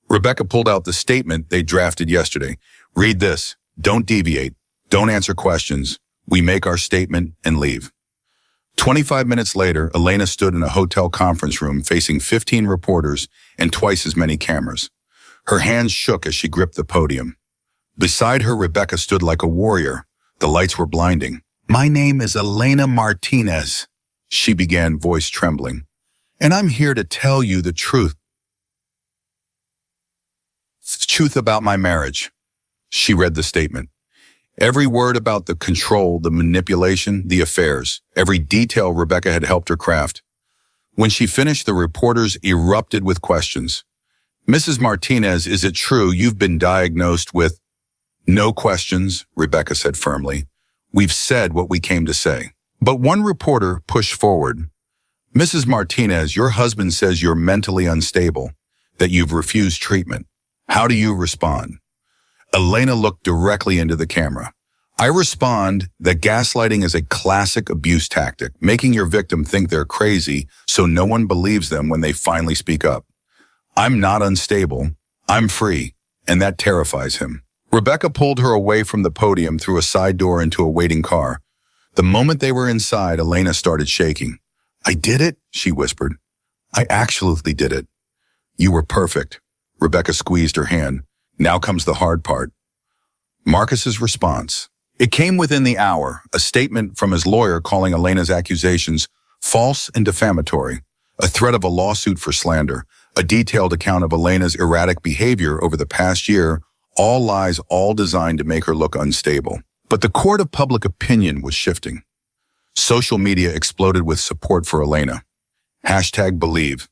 Rebecca pulled out the statement they drafted yesterday. "Read this. Don't deviate. Don't answer questions. We make our statement and leave." 25 minutes later, Elena stood in a hotel conference room facing 15 reporters and twice as many cameras. Her hands shook as she gripped the podium. Beside her, Rebecca stood like a warrior. The lights were blinding. "My name is Elena Martinez," she began, voice trembling. "And I'm here to tell you the truth. The truth about my marriage." She read the statement. Every word about the control, the manipulation, the affairs, every detail Rebecca had helped her craft. When she finished, the reporters erupted with questions. "Mrs. Martinez, is it true you've been diagnosed with—" "No questions," Rebecca said firmly. "We've said what we came to say." But one reporter pushed forward. "Mrs. Martinez, your husband says you're mentally unstable, that you've refused treatment. How do you respond?" Elena looked directly into the camera. "I respond that gaslighting is a classic abuse tactic, making your victim think they're crazy so no one believes them when they finally speak up. I'm not unstable. I'm free, and that terrifies him." Rebecca pulled her away from the podium through a side door into a waiting car. The moment they were inside, Elena started shaking. "I did it," she whispered. "I actually did it." "You were perfect." Rebecca squeezed her hand. "Now comes the hard part." Marcus's response. It came within the hour, a statement from his lawyer calling Elena's accusations false and defamatory, a threat of a lawsuit for slander, a detailed account of Elena's erratic behavior over the past year, all lies, all designed to make her look unstable. But the court of public opinion was shifting. Social media exploded with support for Elena. #Believe.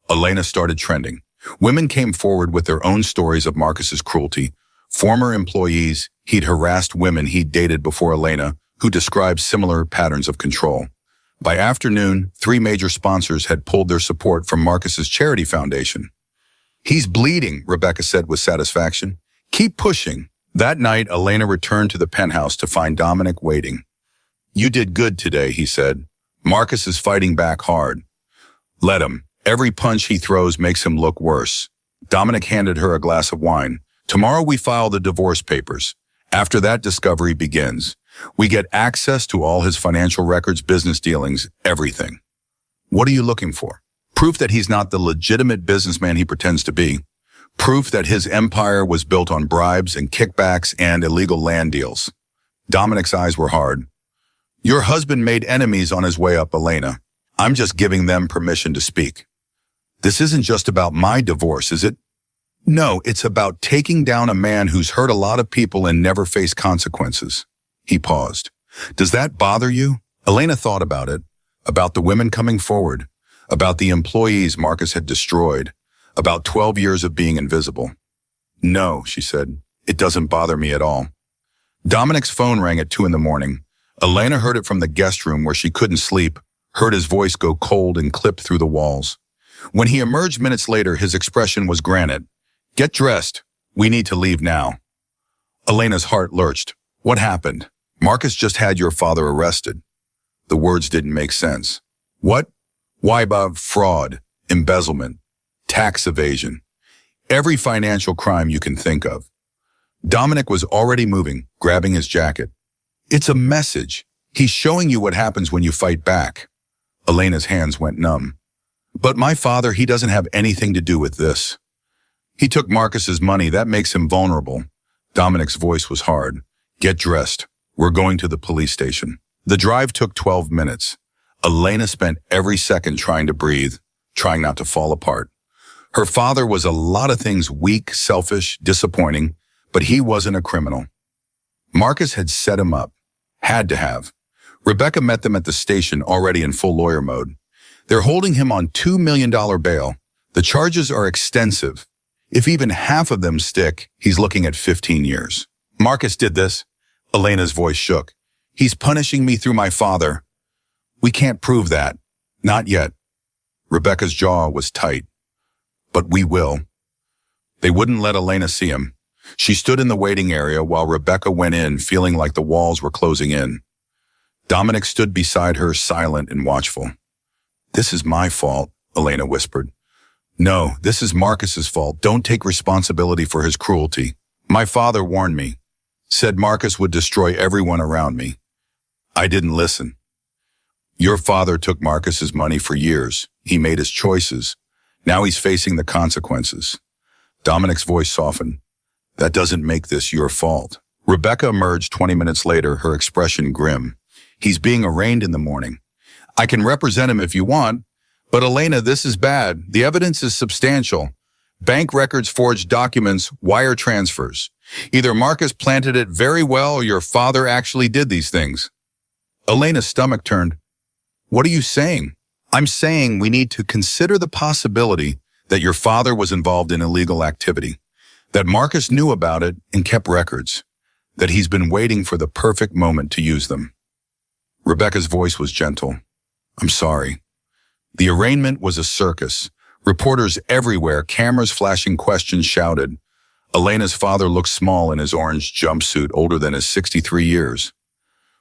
Elena started trending. Women came forward with their own stories of Marcus's cruelty. Former employees he'd harassed women he'd dated before Elena, who described similar patterns of control. By afternoon, 3 major sponsors had pulled their support from Marcus's charity foundation. "He's bleeding," Rebecca said with satisfaction. "Keep pushing." That night, Elena returned to the penthouse to find Dominic waiting. "You did good today," he said. "Marcus is fighting back hard. Let him. Every punch he throws makes him look worse." Dominic handed her a glass of wine. "Tomorrow we file the divorce papers. After that, discovery begins. We get access to all his financial records, business dealings, everything." "What are you looking for?" "Proof that he's not the legitimate businessman he pretends to be. Proof that his empire was built on bribes and kickbacks and illegal land deals." Dominic's eyes were hard. "Your husband made enemies on his way up, Elena. I'm just giving them permission to speak." "This isn't just about my divorce, is it?" "No, it's about taking down a man who's hurt a lot of people and never faced consequences." He paused. "Does that bother you?" Elena thought about it, about the women coming forward, about the employees Marcus had destroyed, about 12 years of being invisible. "No," she said, "it doesn't bother me at all." Dominic's phone rang at 2 a.m. Elena heard it from the guest room where she couldn't sleep, heard his voice go cold and clipped through the walls. When he emerged minutes later, his expression was granite. "Get dressed. We need to leave now." Elena's heart lurched. "What happened?" "Marcus just had your father arrested." The words didn't make sense. "What?" "Why about fraud, embezzlement, tax evasion, every financial crime you can think of." Dominic was already moving, grabbing his jacket. "It's a message. He's showing you what happens when you fight back." Elena's hands went numb. "But my father, he doesn't have anything to do with this. He took Marcus's money. That makes him vulnerable." Dominic's voice was hard. "Get dressed. We're going to the police station." The drive took 12 minutes. Elena spent every second trying to breathe, trying not to fall apart. Her father was a lot of things: weak, selfish, disappointing, but he wasn't a criminal. Marcus had set him up. Had to have. Rebecca met them at the station, already in full lawyer mode. They're holding him on $2 million bail. The charges are extensive. If even half of them stick, he's looking at 15 years. "Marcus did this." Elena's voice shook. "He's punishing me through my father." "We can't prove that." "Not yet." Rebecca's jaw was tight. "But we will." They wouldn't let Elena see him. She stood in the waiting area while Rebecca went in, feeling like the walls were closing in. Dominic stood beside her, silent and watchful. "This is my fault," Elena whispered. "No, this is Marcus's fault. Don't take responsibility for his cruelty. My father warned me. Said Marcus would destroy everyone around me. I didn't listen. Your father took Marcus's money for years. He made his choices. Now he's facing the consequences." Dominic's voice softened. "That doesn't make this your fault." Rebecca emerged 20 minutes later, her expression grim. "He's being arraigned in the morning. I can represent him if you want. But Elena, this is bad. The evidence is substantial. Bank records, forged documents, wire transfers. Either Marcus planted it very well or your father actually did these things." Elena's stomach turned. "What are you saying?" "I'm saying we need to consider the possibility that your father was involved in illegal activity, that Marcus knew about it and kept records, that he's been waiting for the perfect moment to use them." Rebecca's voice was gentle. "I'm sorry." The arraignment was a circus. Reporters everywhere, cameras flashing, questions shouted. Elena's father looked small in his orange jumpsuit, older than his 63 years.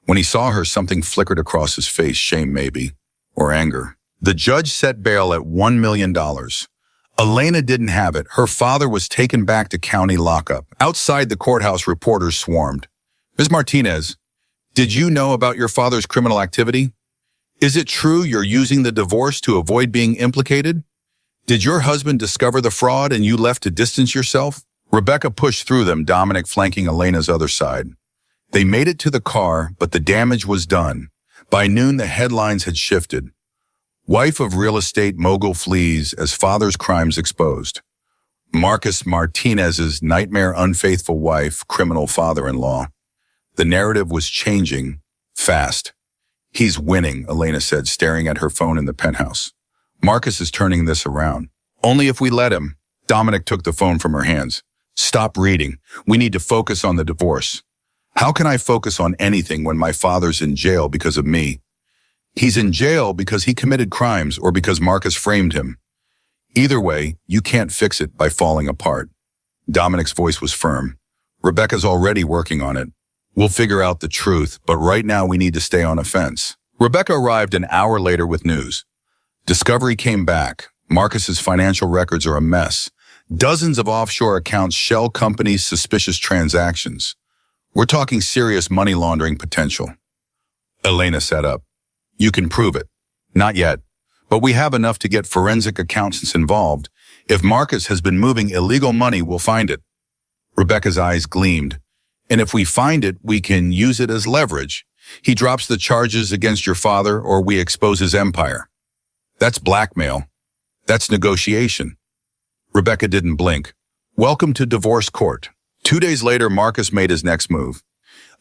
When he saw her, something flickered across his face, shame maybe, or anger. The judge set bail at $1 million. Elena didn't have it. Her father was taken back to county lockup. Outside the courthouse, reporters swarmed. "Ms. Martinez, did you know about your father's criminal activity? Is it true you're using the divorce to avoid being implicated? Did your husband discover the fraud and you left to distance yourself? Rebecca pushed through them, Dominic flanking Elena's other side. They made it to the car, but the damage was done. By noon, the headlines had shifted. Wife of real estate mogul flees as father's crimes exposed. Marcus Martinez's nightmare unfaithful wife, criminal father-in-law. The narrative was changing fast. He's winning, Elena said, staring at her phone in the penthouse. Marcus is turning this around. Only if we let him. Dominic took the phone from her hands. Stop reading. We need to focus on the divorce. How can I focus on anything when my father's in jail because of me? He's in jail because he committed crimes or because Marcus framed him. Either way, you can't fix it by falling apart. Dominic's voice was firm. Rebecca's already working on it. We'll figure out the truth, but right now we need to stay on offense. Rebecca arrived an hour later with news. Discovery came back. Marcus's financial records are a mess. Dozens of offshore accounts, shell companies, suspicious transactions. We're talking serious money laundering potential. Elena sat up. You can prove it. Not yet. But we have enough to get forensic accountants involved. If Marcus has been moving illegal money, we'll find it. Rebecca's eyes gleamed. And if we find it, we can use it as leverage. He drops the charges against your father or we expose his empire. That's blackmail. That's negotiation. Rebecca didn't blink. Welcome to divorce court. 2 days later, Marcus made his next move.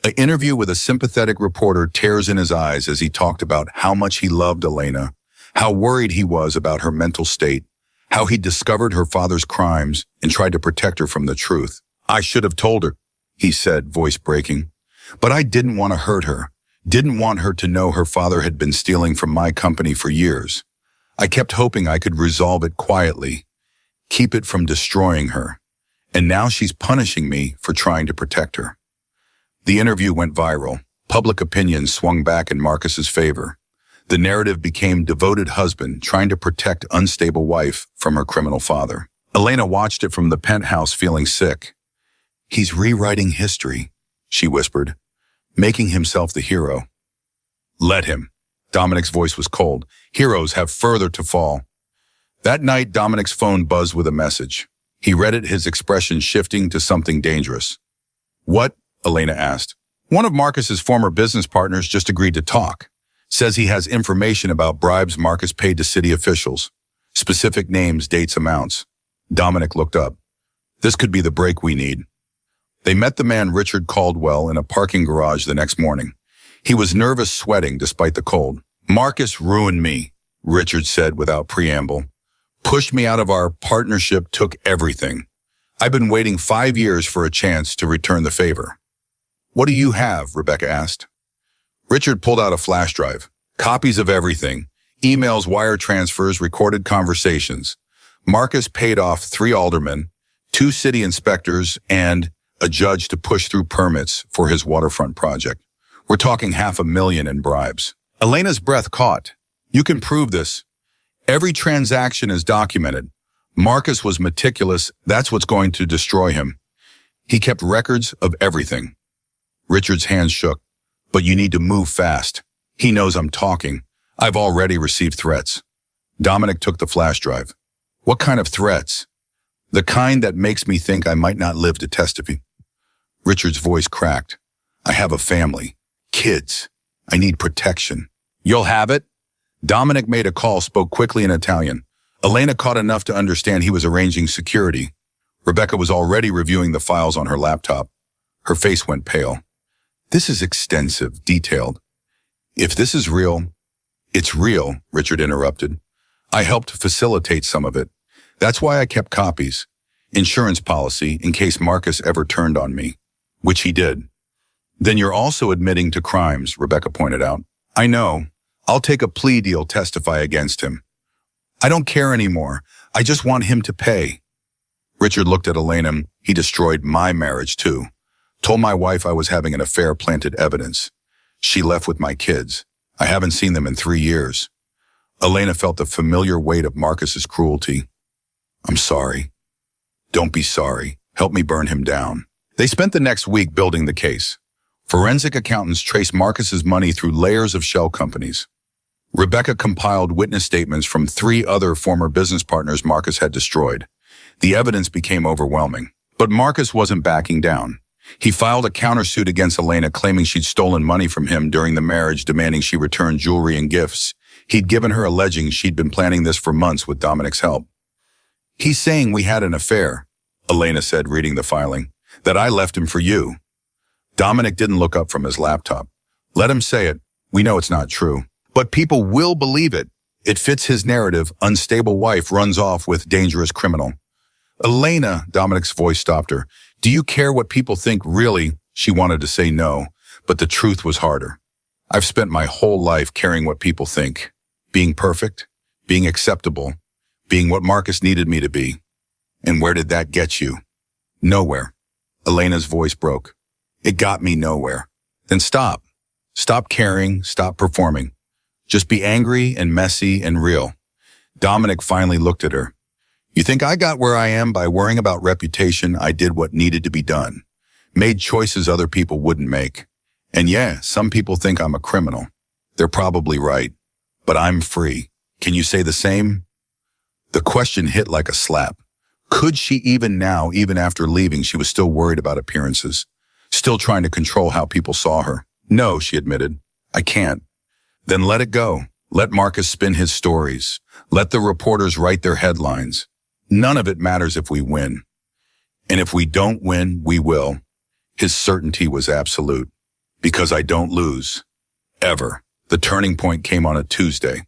An interview with a sympathetic reporter, tears in his eyes as he talked about how much he loved Elena, how worried he was about her mental state, how he discovered her father's crimes and tried to protect her from the truth. I should have told her, he said, voice breaking. But I didn't want to hurt her, didn't want her to know her father had been stealing from my company for years. I kept hoping I could resolve it quietly, keep it from destroying her. And now she's punishing me for trying to protect her. The interview went viral. Public opinion swung back in Marcus's favor. The narrative became devoted husband trying to protect unstable wife from her criminal father. Elena watched it from the penthouse feeling sick. He's rewriting history, she whispered, making himself the hero. Let him. Dominic's voice was cold. Heroes have further to fall. That night, Dominic's phone buzzed with a message. He read it, his expression shifting to something dangerous. What? Elena asked. One of Marcus's former business partners just agreed to talk. Says he has information about bribes Marcus paid to city officials. Specific names, dates, amounts. Dominic looked up. This could be the break we need. They met the man Richard Caldwell in a parking garage the next morning. He was nervous, sweating despite the cold. Marcus ruined me, Richard said without preamble. Pushed me out of our partnership, took everything. I've been waiting 5 years for a chance to return the favor. What do you have? Rebecca asked. Richard pulled out a flash drive. Copies of everything. Emails, wire transfers, recorded conversations. Marcus paid off 3 aldermen, 2 city inspectors, and a judge to push through permits for his waterfront project. We're talking $500,000 in bribes. Elena's breath caught. You can prove this. Every transaction is documented. Marcus was meticulous. That's what's going to destroy him. He kept records of everything. Richard's hands shook. But you need to move fast. He knows I'm talking. I've already received threats. Dominic took the flash drive. What kind of threats? The kind that makes me think I might not live to testify. Richard's voice cracked. I have a family. Kids. I need protection. You'll have it? Dominic made a call, spoke quickly in Italian. Elena caught enough to understand he was arranging security. Rebecca was already reviewing the files on her laptop. Her face went pale. This is extensive, detailed. If this is real, it's real, Richard interrupted. I helped facilitate some of it. That's why I kept copies. Insurance policy in case Marcus ever turned on me, which he did. Then you're also admitting to crimes, Rebecca pointed out. I know. I'll take a plea deal, testify against him. I don't care anymore. I just want him to pay. Richard looked at Elena. He destroyed my marriage too. Told my wife I was having an affair, planted evidence. She left with my kids. I haven't seen them in 3 years. Elena felt the familiar weight of Marcus's cruelty. I'm sorry. Don't be sorry. Help me burn him down. They spent the next week building the case. Forensic accountants traced Marcus's money through layers of shell companies. Rebecca compiled witness statements from 3 other former business partners Marcus had destroyed. The evidence became overwhelming. But Marcus wasn't backing down. He filed a countersuit against Elena, claiming she'd stolen money from him during the marriage, demanding she return jewelry and gifts he'd given her, alleging she'd been planning this for months with Dominic's help. "He's saying we had an affair," Elena said, reading the filing, "that I left him for you." Dominic didn't look up from his laptop. "Let him say it. We know it's not true. But people will believe it. It fits his narrative. Unstable wife runs off with dangerous criminal." "Elena," Dominic's voice stopped her. "Do you care what people think, really?" She wanted to say no, but the truth was harder. "I've spent my whole life caring what people think. Being perfect, being acceptable, being what Marcus needed me to be. And where did that get you?" "Nowhere." Elena's voice broke. "It got me nowhere." "Then stop. Stop caring, stop performing. Just be angry and messy and real." Dominic finally looked at her. "You think I got where I am by worrying about reputation? I did what needed to be done. Made choices other people wouldn't make. And yeah, some people think I'm a criminal. They're probably right. But I'm free. Can you say the same?" The question hit like a slap. Could she even now, even after leaving, she was still worried about appearances, still trying to control how people saw her? "No," she admitted. "I can't." "Then let it go. Let Marcus spin his stories. Let the reporters write their headlines. None of it matters if we win. And if we don't win, we will." His certainty was absolute. "Because I don't lose. Ever." The turning point came on a Tuesday.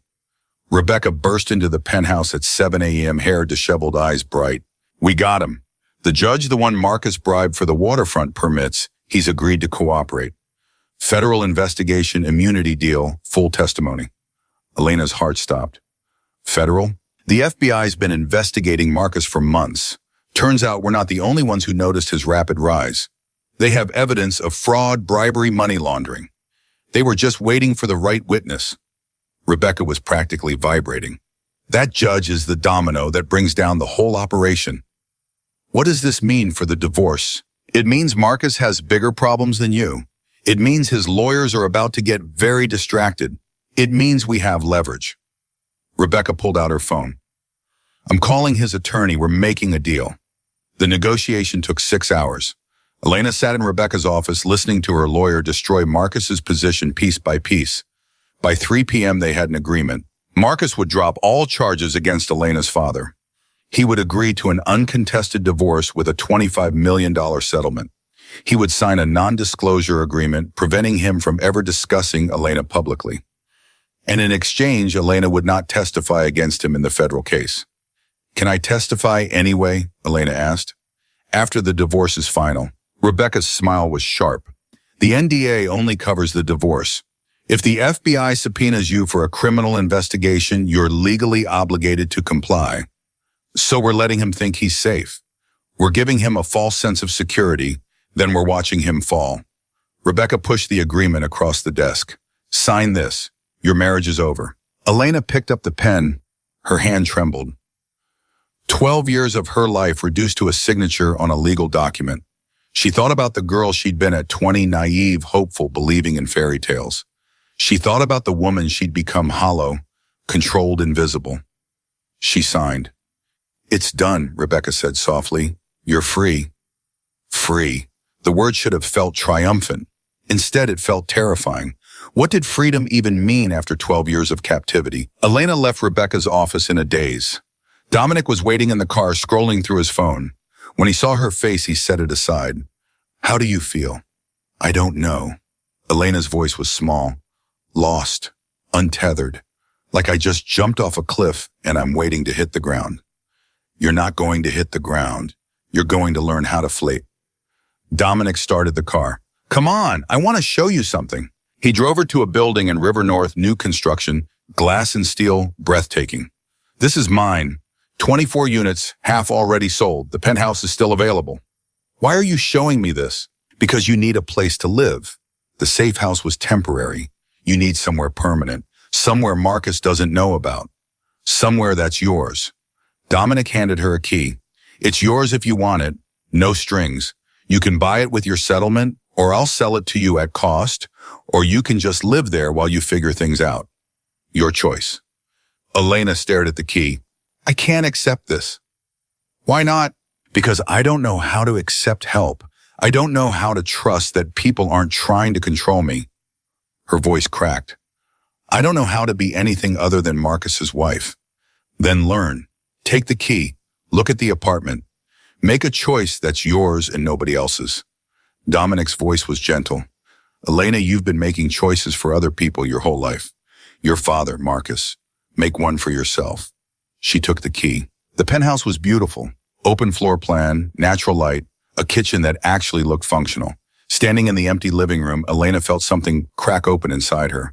Rebecca burst into the penthouse at 7 a.m., hair disheveled, eyes bright. "We got him. The judge, the one Marcus bribed for the waterfront permits, he's agreed to cooperate. Federal investigation, immunity deal, full testimony." Elena's heart stopped. "Federal? The FBI's been investigating Marcus for months. Turns out we're not the only ones who noticed his rapid rise. They have evidence of fraud, bribery, money laundering. They were just waiting for the right witness." Rebecca was practically vibrating. "That judge is the domino that brings down the whole operation. What does this mean for the divorce?" "It means Marcus has bigger problems than you. It means his lawyers are about to get very distracted. It means we have leverage." Rebecca pulled out her phone. "I'm calling his attorney. We're making a deal." The negotiation took 6 hours. Elena sat in Rebecca's office, listening to her lawyer destroy Marcus's position piece by piece. By 3 p.m., they had an agreement. Marcus would drop all charges against Elena's father. He would agree to an uncontested divorce with a $25 million settlement. He would sign a non-disclosure agreement, preventing him from ever discussing Elena publicly. And in exchange, Elena would not testify against him in the federal case. "Can I testify anyway?" Elena asked. "After the divorce is final." Rebecca's smile was sharp. "The NDA only covers the divorce. If the FBI subpoenas you for a criminal investigation, you're legally obligated to comply. So we're letting him think he's safe. We're giving him a false sense of security, then we're watching him fall." Rebecca pushed the agreement across the desk. "Sign this. Your marriage is over." Elena picked up the pen. Her hand trembled. 12 years of her life reduced to a signature on a legal document. She thought about the girl she'd been at 20, naive, hopeful, believing in fairy tales. She thought about the woman she'd become, hollow, controlled, invisible. She signed. "It's done," Rebecca said softly. "You're free." Free. The word should have felt triumphant. Instead, it felt terrifying. What did freedom even mean after 12 years of captivity? Elena left Rebecca's office in a daze. Dominic was waiting in the car, scrolling through his phone. When he saw her face, he set it aside. "How do you feel?" "I don't know." Elena's voice was small, lost, untethered, like I just jumped off a cliff and I'm waiting to hit the ground. "You're not going to hit the ground. You're going to learn how to float." Dominic started the car. "Come on, I want to show you something." He drove her to a building in River North, new construction, glass and steel, breathtaking. "This is mine. 24 units, half already sold. The penthouse is still available." "Why are you showing me this?" "Because you need a place to live. The safe house was temporary. You need somewhere permanent, somewhere Marcus doesn't know about, somewhere that's yours." Dominic handed her a key. "It's yours if you want it, no strings. You can buy it with your settlement, or I'll sell it to you at cost, or you can just live there while you figure things out. Your choice." Elena stared at the key. "I can't accept this." "Why not?" Because I don't know how to accept help. I don't know how to trust that people aren't trying to control me. Her voice cracked. I don't know how to be anything other than Marcus's wife. Then learn. Take the key. Look at the apartment. Make a choice that's yours and nobody else's. Dominic's voice was gentle. Elena, you've been making choices for other people your whole life. Your father, Marcus. Make one for yourself. She took the key. The penthouse was beautiful. Open floor plan, natural light, a kitchen that actually looked functional. Standing in the empty living room, Elena felt something crack open inside her.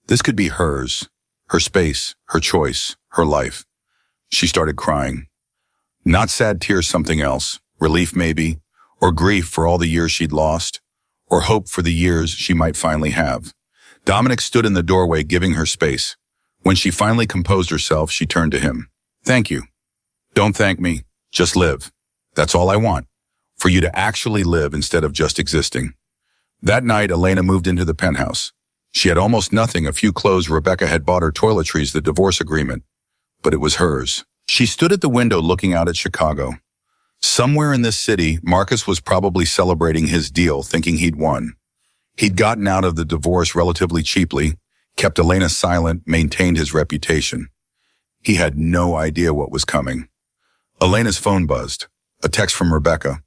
This could be hers, her space, her choice, her life. She started crying. Not sad tears, something else. Relief maybe, or grief for all the years she'd lost, or hope for the years she might finally have. Dominic stood in the doorway giving her space. When she finally composed herself, she turned to him. Thank you. Don't thank me. Just live. That's all I want. For you to actually live instead of just existing. That night, Elena moved into the penthouse. She had almost nothing, a few clothes. Rebecca had bought her toiletries, the divorce agreement. But it was hers. She stood at the window looking out at Chicago. Somewhere in this city, Marcus was probably celebrating his deal, thinking he'd won. He'd gotten out of the divorce relatively cheaply, kept Elena silent, maintained his reputation. He had no idea what was coming. Elena's phone buzzed. A text from Rebecca.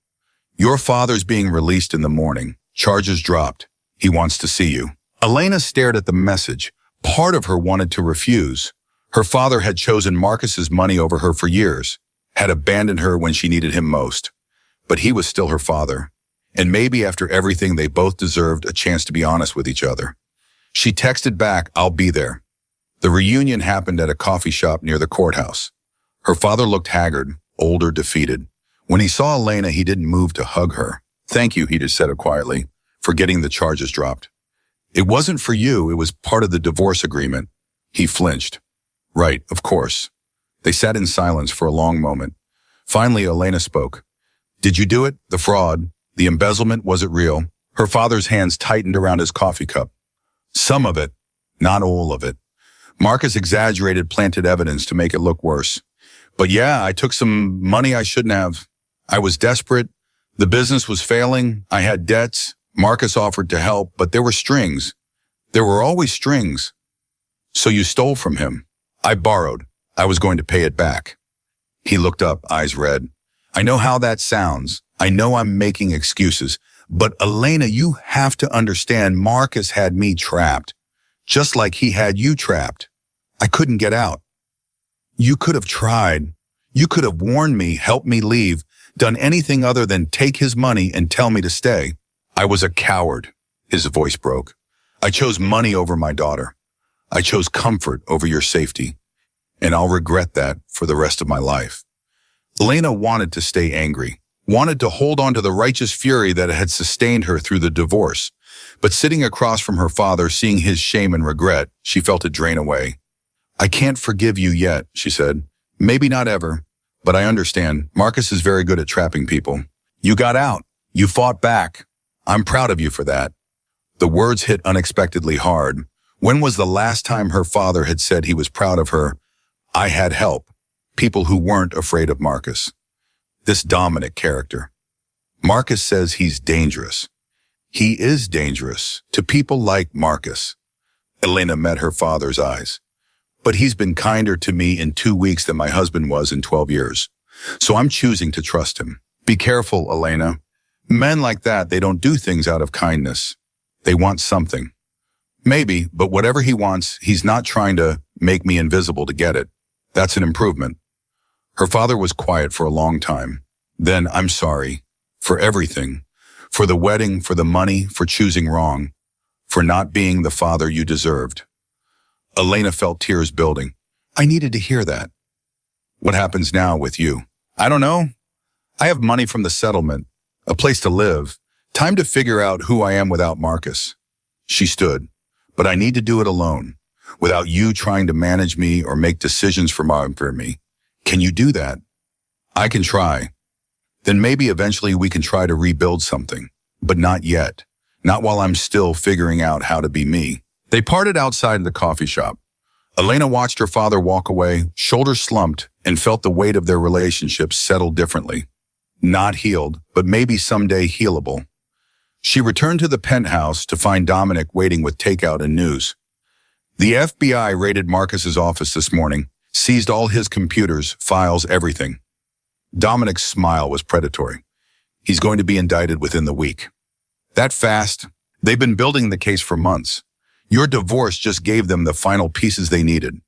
Your father's being released in the morning. Charges dropped. He wants to see you. Elena stared at the message. Part of her wanted to refuse. Her father had chosen Marcus's money over her for years, had abandoned her when she needed him most. But he was still her father. And maybe after everything, they both deserved a chance to be honest with each other. She texted back, I'll be there. The reunion happened at a coffee shop near the courthouse. Her father looked haggard, older, defeated. When he saw Elena, he didn't move to hug her. Thank you, he just said quietly, for getting the charges dropped. It wasn't for you, it was part of the divorce agreement. He flinched. Right, of course. They sat in silence for a long moment. Finally, Elena spoke. Did you do it? The fraud? The embezzlement? Was it real? Her father's hands tightened around his coffee cup. Some of it, not all of it. Marcus exaggerated, planted evidence to make it look worse. But yeah, I took some money I shouldn't have. I was desperate. The business was failing. I had debts. Marcus offered to help, but there were strings. There were always strings. So you stole from him. I borrowed. I was going to pay it back. He looked up, eyes red. I know how that sounds. I know I'm making excuses. But Elena, you have to understand Marcus had me trapped. Just like he had you trapped. I couldn't get out. You could have tried. You could have warned me, helped me leave, done anything other than take his money and tell me to stay. I was a coward. His voice broke. I chose money over my daughter. I chose comfort over your safety. And I'll regret that for the rest of my life. Elena wanted to stay angry, wanted to hold on to the righteous fury that had sustained her through the divorce. But sitting across from her father, seeing his shame and regret, she felt it drain away. I can't forgive you yet, she said. Maybe not ever, but I understand. Marcus is very good at trapping people. You got out. You fought back. I'm proud of you for that. The words hit unexpectedly hard. When was the last time her father had said he was proud of her? I had help. People who weren't afraid of Marcus. This Dominic character. Marcus says he's dangerous. He is dangerous to people like Marcus. Elena met her father's eyes. But he's been kinder to me in 2 weeks than my husband was in 12 years. So I'm choosing to trust him. Be careful, Elena. Men like that, they don't do things out of kindness. They want something. Maybe, but whatever he wants, he's not trying to make me invisible to get it. That's an improvement. Her father was quiet for a long time. Then, I'm sorry. For everything. For the wedding, for the money, for choosing wrong. For not being the father you deserved. Elena felt tears building. I needed to hear that. What happens now with you? I don't know. I have money from the settlement, a place to live, time to figure out who I am without Marcus. She stood. But I need to do it alone, without you trying to manage me or make decisions for me. Can you do that? I can try. Then maybe eventually we can try to rebuild something, but not yet. Not while I'm still figuring out how to be me. They parted outside the coffee shop. Elena watched her father walk away, shoulders slumped, and felt the weight of their relationship settle differently. Not healed, but maybe someday healable. She returned to the penthouse to find Dominic waiting with takeout and news. The FBI raided Marcus's office this morning, seized all his computers, files, everything. Dominic's smile was predatory. He's going to be indicted within the week. That fast? They've been building the case for months. Your divorce just gave them the final pieces they needed.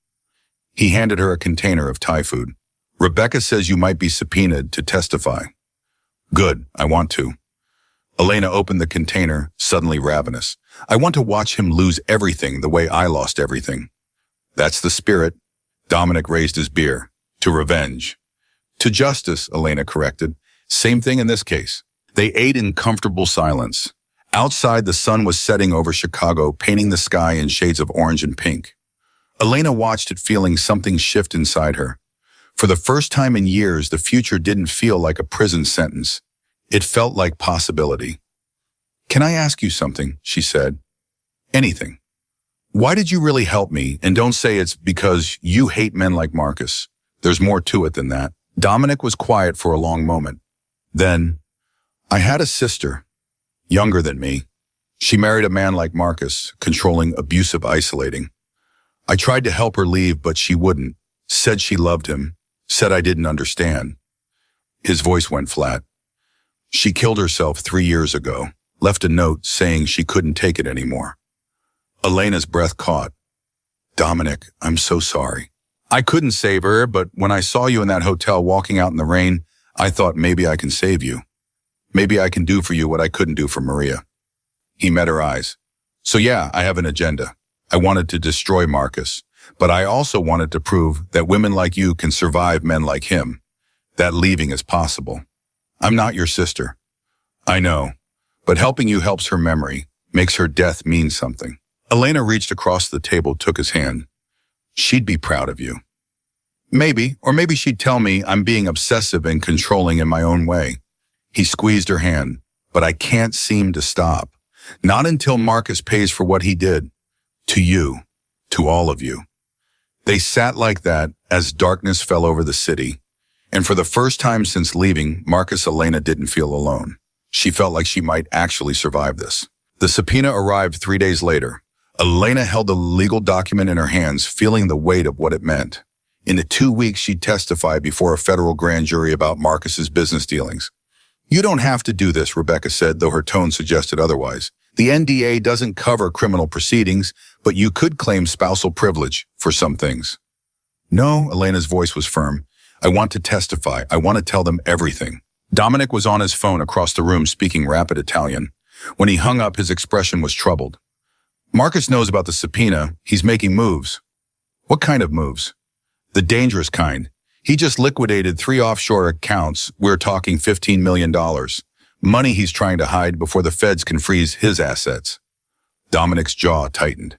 He handed her a container of Thai food. Rebecca says you might be subpoenaed to testify. Good, I want to. Elena opened the container, suddenly ravenous. I want to watch him lose everything the way I lost everything. That's the spirit. Dominic raised his beer. To revenge. To justice, Elena corrected. Same thing in this case. They ate in comfortable silence. Outside, the sun was setting over Chicago, painting the sky in shades of orange and pink. Elena watched it, feeling something shift inside her. For the first time in years, the future didn't feel like a prison sentence. It felt like possibility. Can I ask you something? She said. Anything. Why did you really help me? And don't say it's because you hate men like Marcus. There's more to it than that. Dominic was quiet for a long moment. Then, I had a sister, younger than me. She married a man like Marcus, controlling, abusive, isolating. I tried to help her leave, but she wouldn't. Said she loved him. Said I didn't understand. His voice went flat. She killed herself 3 years ago, left a note saying she couldn't take it anymore. Elena's breath caught. Dominic, I'm so sorry. I couldn't save her, but when I saw you in that hotel walking out in the rain, I thought maybe I can save you. Maybe I can do for you what I couldn't do for Maria. He met her eyes. So yeah, I have an agenda. I wanted to destroy Marcus, but I also wanted to prove that women like you can survive men like him, that leaving is possible. I'm not your sister. I know, but helping you helps her memory, makes her death mean something. Elena reached across the table, took his hand. She'd be proud of you. Maybe, or maybe she'd tell me I'm being obsessive and controlling in my own way. He squeezed her hand, but I can't seem to stop. Not until Marcus pays for what he did. To you, to all of you. They sat like that as darkness fell over the city. And for the first time since leaving, Elena didn't feel alone. She felt like she might actually survive this. The subpoena arrived 3 days later. Elena held the legal document in her hands, feeling the weight of what it meant. In the 2 weeks, she'd testify before a federal grand jury about Marcus's business dealings. You don't have to do this, Rebecca said, though her tone suggested otherwise. The NDA doesn't cover criminal proceedings, but you could claim spousal privilege for some things. No, Elena's voice was firm. I want to testify. I want to tell them everything. Dominic was on his phone across the room speaking rapid Italian. When he hung up, his expression was troubled. Marcus knows about the subpoena. He's making moves. What kind of moves? The dangerous kind. He just liquidated 3 offshore accounts. We're talking $15 million. Money he's trying to hide before the feds can freeze his assets. Dominic's jaw tightened.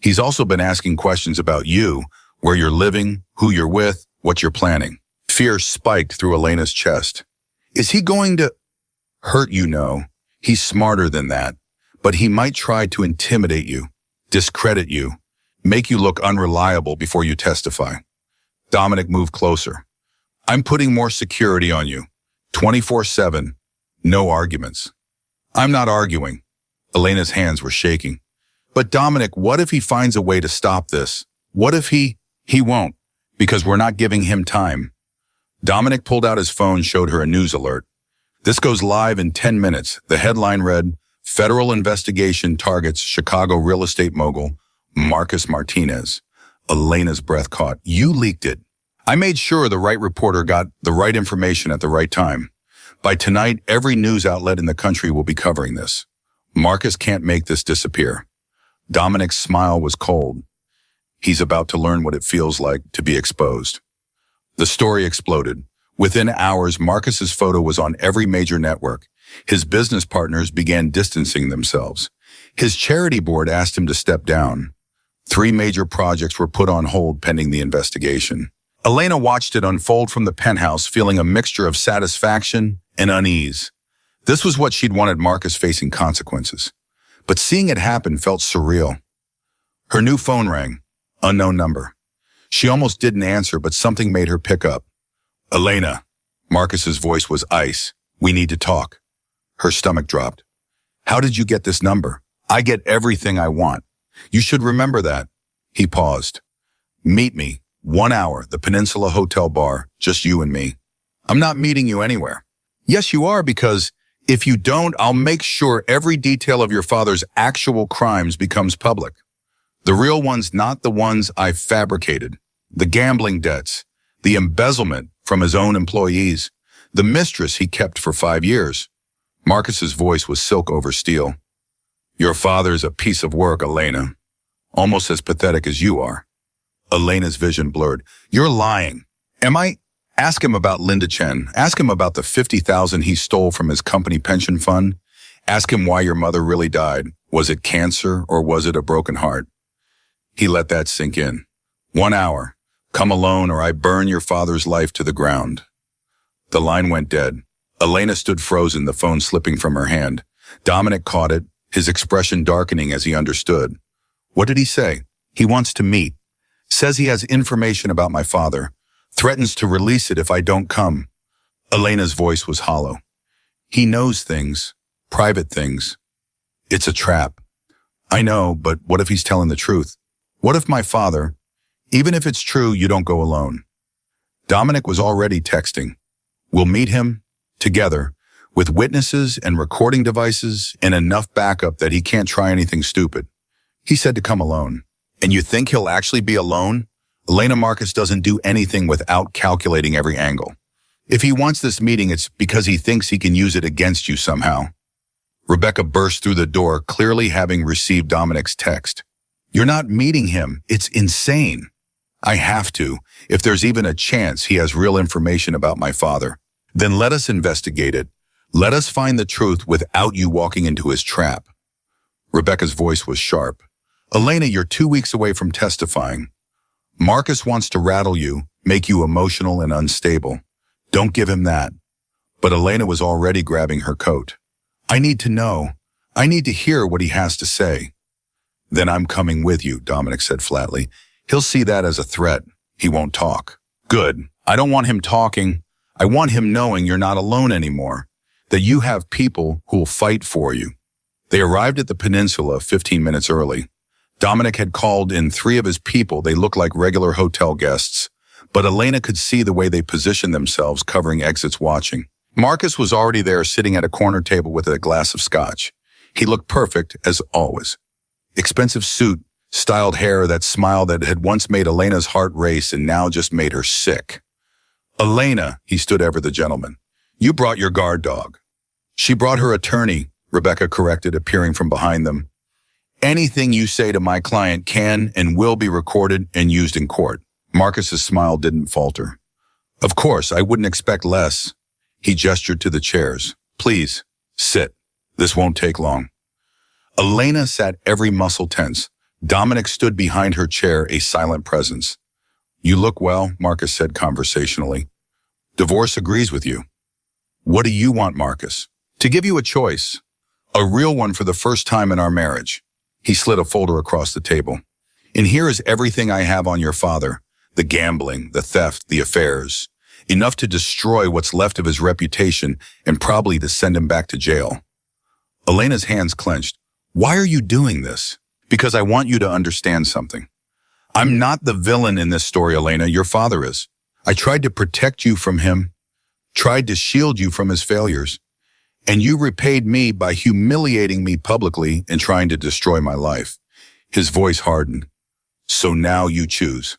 He's also been asking questions about you, where you're living, who you're with, what you're planning. Fear spiked through Elena's chest. Is he going to hurt you? No. He's smarter than that. But he might try to intimidate you, discredit you, make you look unreliable before you testify. Dominic moved closer. I'm putting more security on you. 24/7. No arguments. I'm not arguing. Elena's hands were shaking. But Dominic, what if he finds a way to stop this? What if he won't, because we're not giving him time. Dominic pulled out his phone, showed her a news alert. This goes live in 10 minutes. The headline read, Federal investigation targets Chicago real estate mogul Marcus Martinez. Elena's breath caught. You leaked it. I made sure the right reporter got the right information at the right time. By tonight, every news outlet in the country will be covering this. Marcus can't make this disappear. Dominic's smile was cold. He's about to learn what it feels like to be exposed. The story exploded. Within hours, Marcus's photo was on every major network. His business partners began distancing themselves. His charity board asked him to step down. 3 major projects were put on hold pending the investigation. Elena watched it unfold from the penthouse, feeling a mixture of satisfaction and unease. This was what she'd wanted Marcus facing consequences. But seeing it happen felt surreal. Her new phone rang. Unknown number. She almost didn't answer, but something made her pick up. Elena. Marcus's voice was ice. We need to talk. Her stomach dropped. How did you get this number? I get everything I want. You should remember that. He paused. Meet me, 1 hour, the Peninsula Hotel bar, just you and me. I'm not meeting you anywhere. Yes, you are, because if you don't, I'll make sure every detail of your father's actual crimes becomes public. The real ones, not the ones I fabricated. The gambling debts, the embezzlement from his own employees, the mistress he kept for 5 years. Marcus's voice was silk over steel. Your father's a piece of work, Elena. Almost as pathetic as you are. Elena's vision blurred. You're lying. Am I? Ask him about Linda Chen. Ask him about the $50,000 he stole from his company pension fund. Ask him why your mother really died. Was it cancer or was it a broken heart? He let that sink in. 1 hour. Come alone or I burn your father's life to the ground. The line went dead. Elena stood frozen, the phone slipping from her hand. Dominic caught it, his expression darkening as he understood. What did he say? He wants to meet. Says he has information about my father. Threatens to release it if I don't come. Elena's voice was hollow. He knows things, private things. It's a trap. I know, but what if he's telling the truth? What if my father, even if it's true, you don't go alone? Dominic was already texting. We'll meet him, together, with witnesses and recording devices and enough backup that he can't try anything stupid. He said to come alone. And you think he'll actually be alone? Elena, Marcus doesn't do anything without calculating every angle. If he wants this meeting, it's because he thinks he can use it against you somehow. Rebecca burst through the door, clearly having received Dominic's text. You're not meeting him. It's insane. I have to. If there's even a chance he has real information about my father, then let us investigate it. Let us find the truth without you walking into his trap. Rebecca's voice was sharp. Elena, you're 2 weeks away from testifying. Marcus wants to rattle you, make you emotional and unstable. Don't give him that. But Elena was already grabbing her coat. I need to know. I need to hear what he has to say. Then I'm coming with you, Dominic said flatly. He'll see that as a threat. He won't talk. Good. I don't want him talking. I want him knowing you're not alone anymore, that you have people who'll fight for you. They arrived at the peninsula 15 minutes early. Dominic had called in 3 of his people. They looked like regular hotel guests, but Elena could see the way they positioned themselves, covering exits, watching. Marcus was already there, sitting at a corner table with a glass of scotch. He looked perfect, as always. Expensive suit, styled hair, that smile that had once made Elena's heart race and now just made her sick. Elena, he stood ever the gentleman. You brought your guard dog. She brought her attorney, Rebecca corrected, appearing from behind them. Anything you say to my client can and will be recorded and used in court. Marcus's smile didn't falter. Of course, I wouldn't expect less. He gestured to the chairs. Please, sit. This won't take long. Elena sat, every muscle tense. Dominic stood behind her chair, a silent presence. You look well, Marcus said conversationally. Divorce agrees with you. What do you want, Marcus? To give you a choice. A real one for the first time in our marriage. He slid a folder across the table. And here is everything I have on your father. The gambling, the theft, the affairs. Enough to destroy what's left of his reputation and probably to send him back to jail. Elena's hands clenched. Why are you doing this? Because I want you to understand something. I'm not the villain in this story, Elena. Your father is. I tried to protect you from him, tried to shield you from his failures. And you repaid me by humiliating me publicly and trying to destroy my life. His voice hardened. So now you choose.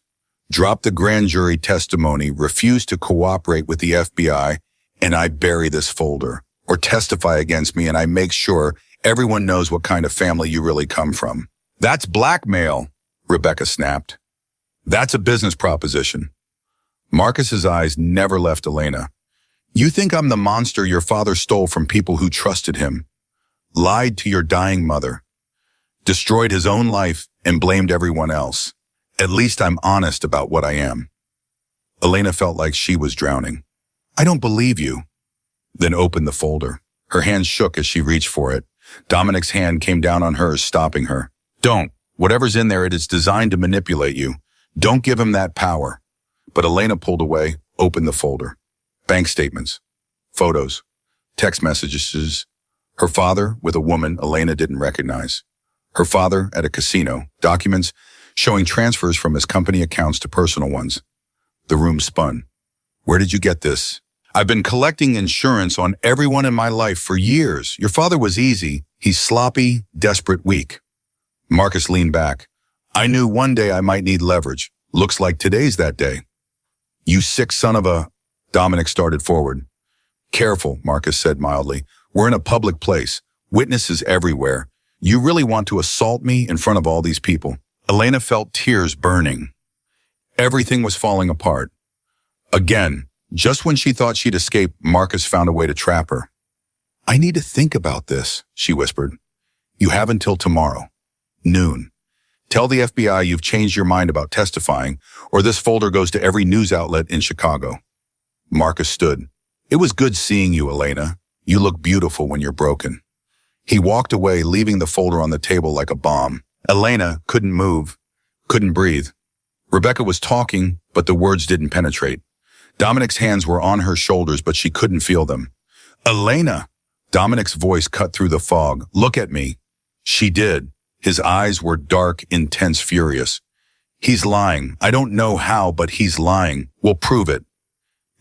Drop the grand jury testimony, refuse to cooperate with the FBI, and I bury this folder. Or testify against me and I make sure everyone knows what kind of family you really come from. That's blackmail, Rebecca snapped. That's a business proposition. Marcus's eyes never left Elena. You think I'm the monster your father stole from people who trusted him, lied to your dying mother, destroyed his own life and blamed everyone else. At least I'm honest about what I am. Elena felt like she was drowning. I don't believe you. Then opened the folder. Her hand shook as she reached for it. Dominic's hand came down on hers, stopping her. Don't. Whatever's in there, it is designed to manipulate you. Don't give him that power. But Elena pulled away, opened the folder. Bank statements, photos, text messages, her father with a woman Elena didn't recognize, her father at a casino, documents showing transfers from his company accounts to personal ones. The room spun. Where did you get this? I've been collecting insurance on everyone in my life for years. Your father was easy. He's sloppy, desperate, weak. Marcus leaned back. I knew one day I might need leverage. Looks like today's that day. You sick son of a... Dominic started forward. Careful, Marcus said mildly. We're in a public place. Witnesses everywhere. You really want to assault me in front of all these people? Elena felt tears burning. Everything was falling apart. Again, just when she thought she'd escape, Marcus found a way to trap her. I need to think about this, she whispered. You have until tomorrow, noon. Tell the FBI you've changed your mind about testifying, or this folder goes to every news outlet in Chicago. Marcus stood. It was good seeing you, Elena. You look beautiful when you're broken. He walked away, leaving the folder on the table like a bomb. Elena couldn't move, couldn't breathe. Rebecca was talking, but the words didn't penetrate. Dominic's hands were on her shoulders, but she couldn't feel them. Elena! Dominic's voice cut through the fog. Look at me. She did. His eyes were dark, intense, furious. He's lying. I don't know how, but he's lying. We'll prove it.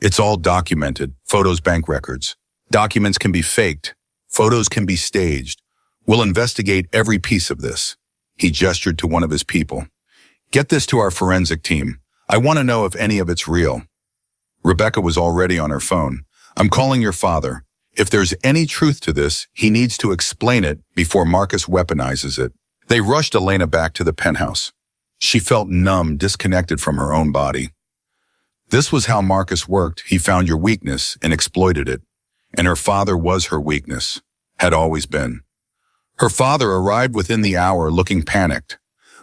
It's all documented. Photos, bank records. Documents can be faked. Photos can be staged. We'll investigate every piece of this. He gestured to one of his people. Get this to our forensic team. I want to know if any of it's real. Rebecca was already on her phone. I'm calling your father. If there's any truth to this, he needs to explain it before Marcus weaponizes it. They rushed Elena back to the penthouse. She felt numb, disconnected from her own body. This was how Marcus worked. He found your weakness and exploited it. And her father was her weakness, had always been. Her father arrived within the hour looking panicked.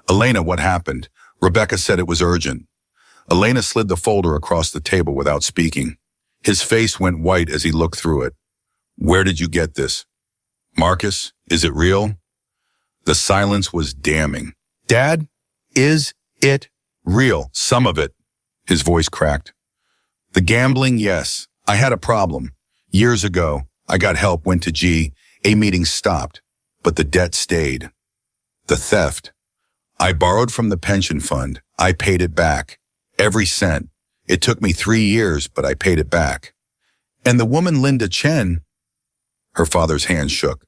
Elena, what happened? Rebecca said it was urgent. Elena slid the folder across the table without speaking. His face went white as he looked through it. Where did you get this? Marcus, is it real? The silence was damning. Dad, is it real? Some of it. His voice cracked. The gambling, yes. I had a problem. Years ago, I got help, went to G. A meeting stopped, but the debt stayed. The theft. I borrowed from the pension fund. I paid it back. Every cent. It took me 3 years, but I paid it back. And the woman Linda Chen, her father's hand shook.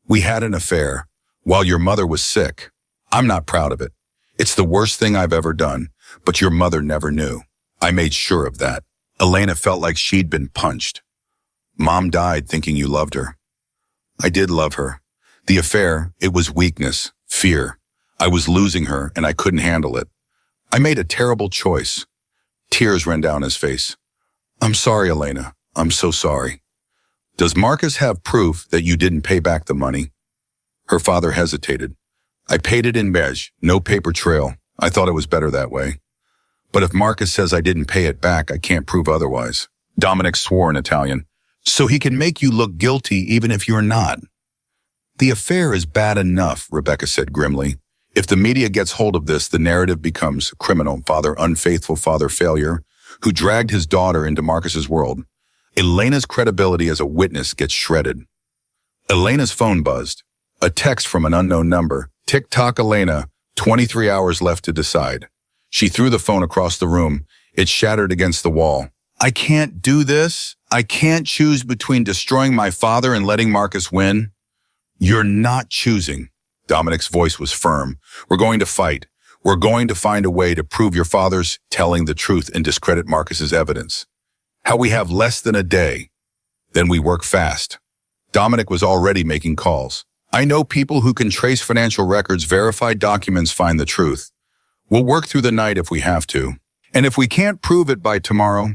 We had an affair while your mother was sick. I'm not proud of it. It's the worst thing I've ever done, but your mother never knew. I made sure of that. Elena felt like she'd been punched. Mom died thinking you loved her. I did love her. The affair, it was weakness, fear. I was losing her and I couldn't handle it. I made a terrible choice. Tears ran down his face. I'm sorry, Elena. I'm so sorry. Does Marcus have proof that you didn't pay back the money? Her father hesitated. I paid it in beige, no paper trail. I thought it was better that way. But if Marcus says I didn't pay it back, I can't prove otherwise. Dominic swore in Italian. So he can make you look guilty even if you're not. The affair is bad enough, Rebecca said grimly. If the media gets hold of this, the narrative becomes criminal, father unfaithful, father failure, who dragged his daughter into Marcus's world. Elena's credibility as a witness gets shredded. Elena's phone buzzed. A text from an unknown number. Tick-tock, Elena. 23 hours left to decide. She threw the phone across the room. It shattered against the wall. I can't do this. I can't choose between destroying my father and letting Marcus win. You're not choosing. Dominic's voice was firm. We're going to fight. We're going to find a way to prove your father's telling the truth and discredit Marcus's evidence. How we have less than a day. Then we work fast. Dominic was already making calls. I know people who can trace financial records, verify documents, find the truth. We'll work through the night if we have to. And if we can't prove it by tomorrow,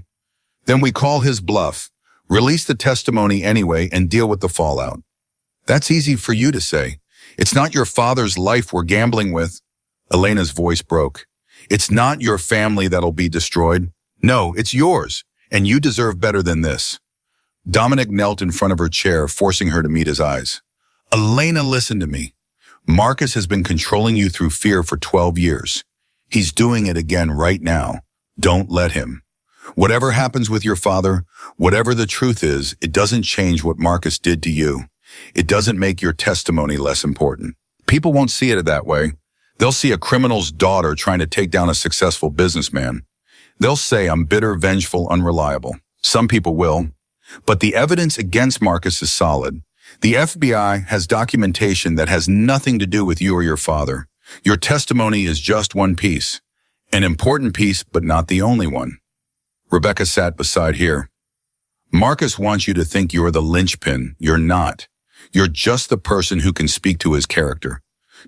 then we call his bluff, release the testimony anyway, and deal with the fallout. That's easy for you to say. It's not your father's life we're gambling with. Elena's voice broke. It's not your family that'll be destroyed. No, it's yours, and you deserve better than this. Dominic knelt in front of her chair, forcing her to meet his eyes. Elena, listen to me. Marcus has been controlling you through fear for 12 years. He's doing it again right now. Don't let him. Whatever happens with your father, whatever the truth is, it doesn't change what Marcus did to you. It doesn't make your testimony less important. People won't see it that way. They'll see a criminal's daughter trying to take down a successful businessman. They'll say, I'm bitter, vengeful, unreliable. Some people will. But the evidence against Marcus is solid. The FBI has documentation that has nothing to do with you or your father. Your testimony is just one piece. An important piece, but not the only one. Rebecca sat beside here. Marcus wants you to think you're the linchpin. You're not. You're just the person who can speak to his character,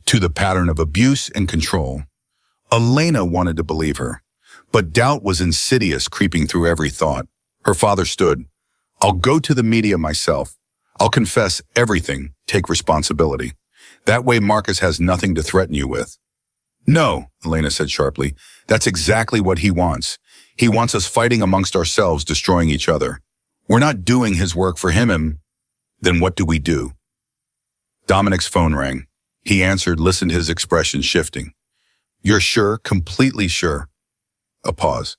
to the pattern of abuse and control. Elena wanted to believe her, but doubt was insidious, creeping through every thought. Her father stood. I'll go to the media myself. I'll confess everything, take responsibility. That way Marcus has nothing to threaten you with. No, Elena said sharply. That's exactly what he wants. He wants us fighting amongst ourselves, destroying each other. We're not doing his work for him. Then what do we do? Dominic's phone rang. He answered, listened, his expression shifting. You're sure? Completely sure? A pause.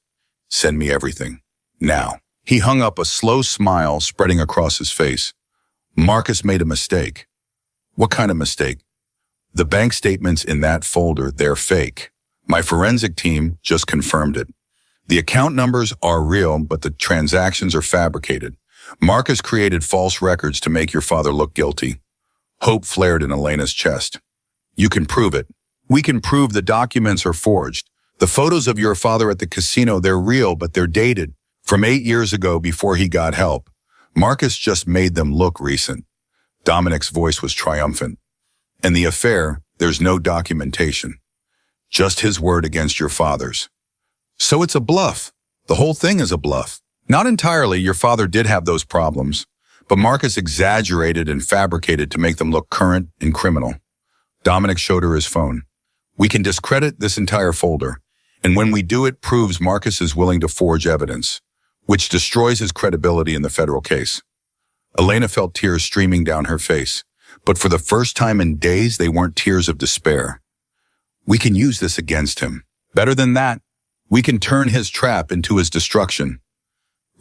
Send me everything. Now. He hung up, a slow smile spreading across his face. Marcus made a mistake. What kind of mistake? The bank statements in that folder, they're fake. My forensic team just confirmed it. The account numbers are real, but the transactions are fabricated. Marcus created false records to make your father look guilty. Hope flared in Elena's chest. You can prove it. We can prove the documents are forged. The photos of your father at the casino, they're real, but they're dated. From 8 years ago, before he got help. Marcus just made them look recent. Dominic's voice was triumphant. In the affair, there's no documentation. Just his word against your father's. So it's a bluff. The whole thing is a bluff. Not entirely, your father did have those problems, but Marcus exaggerated and fabricated to make them look current and criminal. Dominic showed her his phone. We can discredit this entire folder, and when we do, it proves Marcus is willing to forge evidence, which destroys his credibility in the federal case. Elena felt tears streaming down her face, but for the first time in days, they weren't tears of despair. We can use this against him. Better than that, we can turn his trap into his destruction.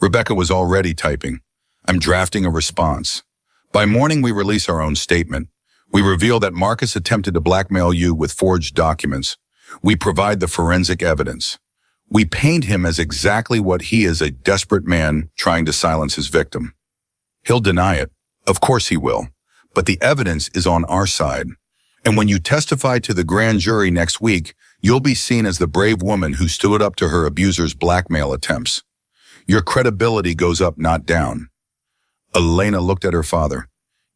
Rebecca was already typing. I'm drafting a response. By morning, we release our own statement. We reveal that Marcus attempted to blackmail you with forged documents. We provide the forensic evidence. We paint him as exactly what he is, a desperate man trying to silence his victim. He'll deny it. Of course he will. But the evidence is on our side. And when you testify to the grand jury next week, you'll be seen as the brave woman who stood up to her abuser's blackmail attempts. Your credibility goes up, not down. Elena looked at her father.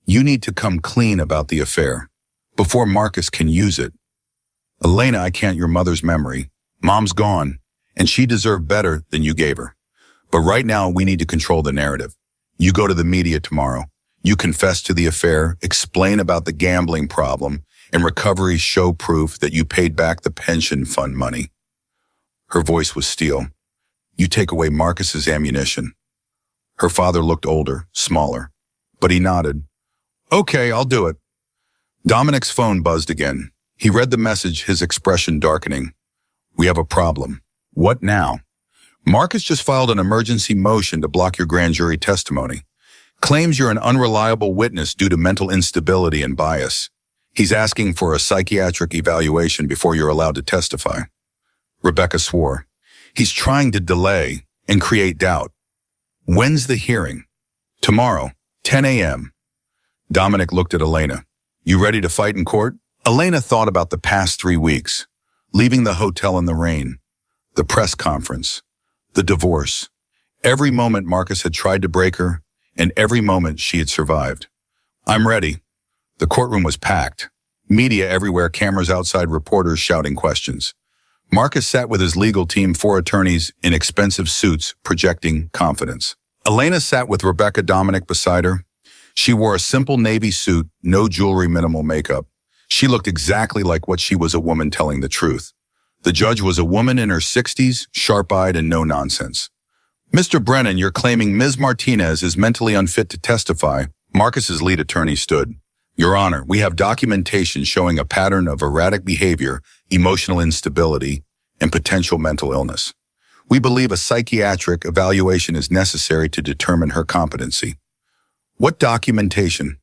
You need to come clean about the affair before Marcus can use it. Elena, I can't your mother's memory. Mom's gone, and she deserved better than you gave her. But right now, we need to control the narrative. You go to the media tomorrow. You confess to the affair, explain about the gambling problem, and recoveries show proof that you paid back the pension fund money. Her voice was steel. You take away Marcus's ammunition. Her father looked older, smaller, but he nodded. Okay, I'll do it. Dominic's phone buzzed again. He read the message, his expression darkening. We have a problem. What now? Marcus just filed an emergency motion to block your grand jury testimony. Claims you're an unreliable witness due to mental instability and bias. He's asking for a psychiatric evaluation before you're allowed to testify. Rebecca swore. He's trying to delay and create doubt. When's the hearing? Tomorrow, 10 a.m. Dominic looked at Elena. You ready to fight in court? Elena thought about the past 3 weeks, leaving the hotel in the rain, the press conference, the divorce. Every moment Marcus had tried to break her, and every moment she had survived. I'm ready. The courtroom was packed. Media everywhere, cameras outside, reporters shouting questions. Marcus sat with his legal team, 4 attorneys in expensive suits, projecting confidence. Elena sat with Rebecca, Dominic beside her. She wore a simple navy suit, no jewelry, minimal makeup. She looked exactly like what she was, a woman telling the truth. The judge was a woman in her 60s, sharp-eyed and no nonsense. Mr. Brennan, you're claiming Ms. Martinez is mentally unfit to testify. Marcus's lead attorney stood. Your Honor, we have documentation showing a pattern of erratic behavior, emotional instability, and potential mental illness. We believe a psychiatric evaluation is necessary to determine her competency. What documentation?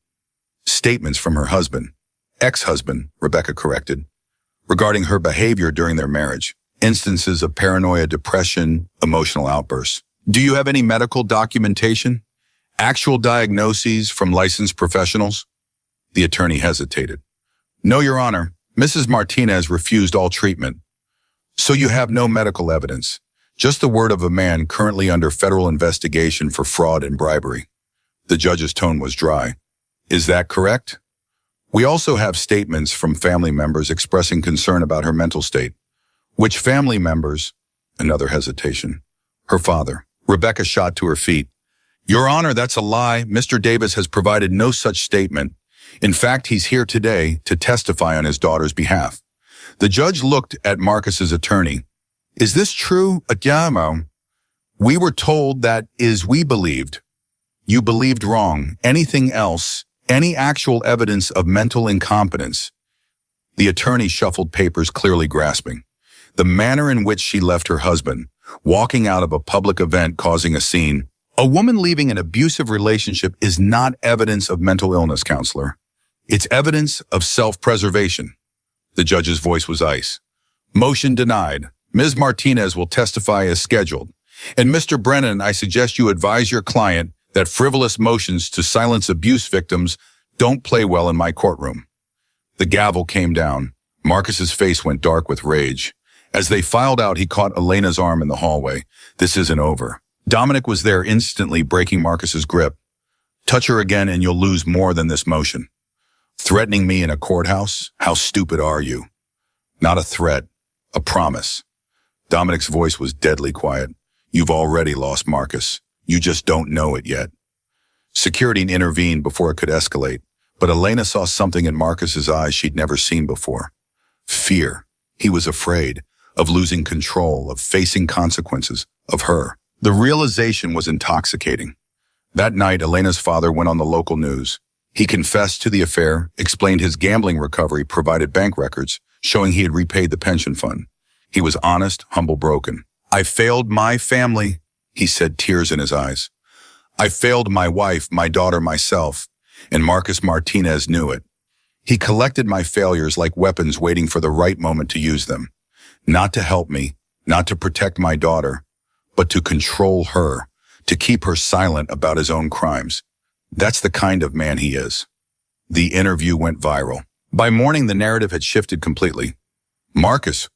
Statements from her husband, ex-husband, Rebecca corrected, regarding her behavior during their marriage. Instances of paranoia, depression, emotional outbursts. Do you have any medical documentation? Actual diagnoses from licensed professionals? The attorney hesitated. No, Your Honor. Mrs. Martinez refused all treatment. So you have no medical evidence, just the word of a man currently under federal investigation for fraud and bribery. The judge's tone was dry. Is that correct? We also have statements from family members expressing concern about her mental state. Which family members? Another hesitation. Her father. Rebecca shot to her feet. Your Honor, that's a lie. Mr. Davis has provided no such statement. In fact, he's here today to testify on his daughter's behalf. The judge looked at Marcus's attorney. Is this true? Adamo? We were told that we believed. You believed wrong. Anything else? Any actual evidence of mental incompetence? The attorney shuffled papers, clearly grasping. The manner in which she left her husband, walking out of a public event causing a scene. A woman leaving an abusive relationship is not evidence of mental illness, counselor. It's evidence of self-preservation. The judge's voice was ice. Motion denied. Ms. Martinez will testify as scheduled. And Mr. Brennan, I suggest you advise your client that frivolous motions to silence abuse victims don't play well in my courtroom. The gavel came down. Marcus's face went dark with rage. As they filed out, he caught Elena's arm in the hallway. This isn't over. Dominic was there instantly, breaking Marcus's grip. Touch her again and you'll lose more than this motion. Threatening me in a courthouse? How stupid are you? Not a threat, a promise. Dominic's voice was deadly quiet. You've already lost Marcus. You just don't know it yet. Security intervened before it could escalate, but Elena saw something in Marcus's eyes she'd never seen before. Fear. He was afraid of losing control, of facing consequences, of her. The realization was intoxicating. That night, Elena's father went on the local news. He confessed to the affair, explained his gambling recovery, provided bank records, showing he had repaid the pension fund. He was honest, humble, broken. I failed my family, he said, tears in his eyes. I failed my wife, my daughter, myself, and Marcus Martinez knew it. He collected my failures like weapons waiting for the right moment to use them. Not to help me, not to protect my daughter, but to control her, to keep her silent about his own crimes. That's the kind of man he is. The interview went viral. By morning, the narrative had shifted completely. Marcus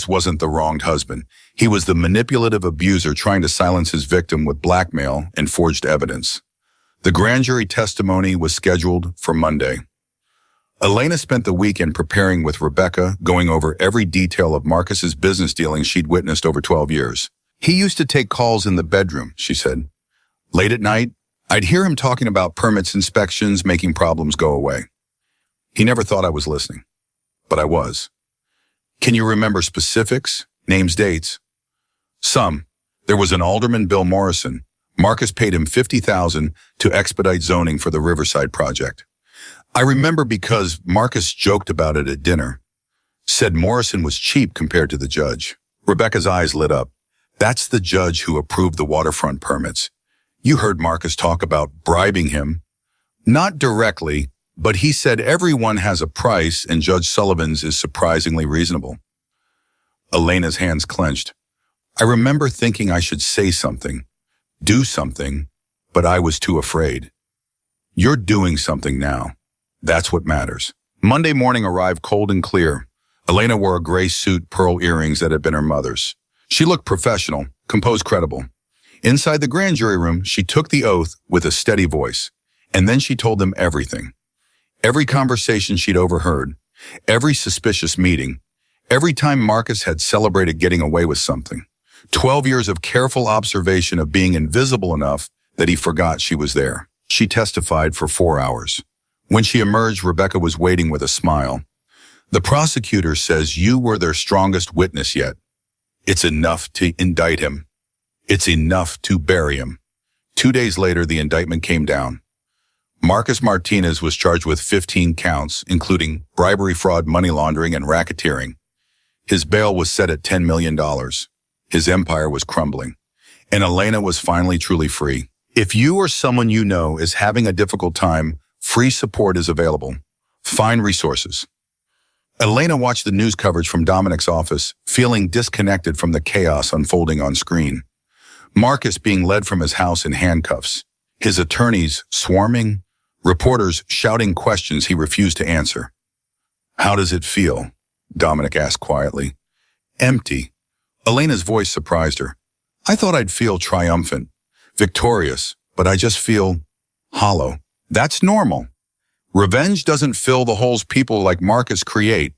wasn't the wronged husband. He was the manipulative abuser trying to silence his victim with blackmail and forged evidence. The grand jury testimony was scheduled for Monday. Elena spent the weekend preparing with Rebecca, going over every detail of Marcus's business dealings she'd witnessed over 12 years. He used to take calls in the bedroom, she said. Late at night, I'd hear him talking about permits, inspections, making problems go away. He never thought I was listening, but I was. Can you remember specifics, names, dates? Some. There was an alderman, Bill Morrison. Marcus paid him $50,000 to expedite zoning for the Riverside project. I remember because Marcus joked about it at dinner. Said Morrison was cheap compared to the judge. Rebecca's eyes lit up. That's the judge who approved the waterfront permits. You heard Marcus talk about bribing him. Not directly, but he said everyone has a price and Judge Sullivan's is surprisingly reasonable. Elena's hands clenched. I remember thinking I should say something, do something, but I was too afraid. You're doing something now. That's what matters. Monday morning arrived cold and clear. Elena wore a gray suit, pearl earrings that had been her mother's. She looked professional, composed, credible. Inside the grand jury room, she took the oath with a steady voice, and then she told them everything. Every conversation she'd overheard, every suspicious meeting, every time Marcus had celebrated getting away with something. 12 years of careful observation of being invisible enough that he forgot she was there. She testified for 4 hours. When she emerged, Rebecca was waiting with a smile. The prosecutor says you were their strongest witness yet. It's enough to indict him. It's enough to bury him. 2 days later, the indictment came down. Marcus Martinez was charged with 15 counts, including bribery, fraud, money laundering, and racketeering. His bail was set at $10 million. His empire was crumbling, and Elena was finally truly free. If you or someone you know is having a difficult time, free support is available. Find resources. Elena watched the news coverage from Dominic's office, feeling disconnected from the chaos unfolding on screen. Marcus being led from his house in handcuffs, his attorneys swarming, reporters shouting questions he refused to answer. "How does it feel?" Dominic asked quietly. "Empty." Elena's voice surprised her. "I thought I'd feel triumphant, victorious, but I just feel hollow." "That's normal. Revenge doesn't fill the holes people like Marcus create.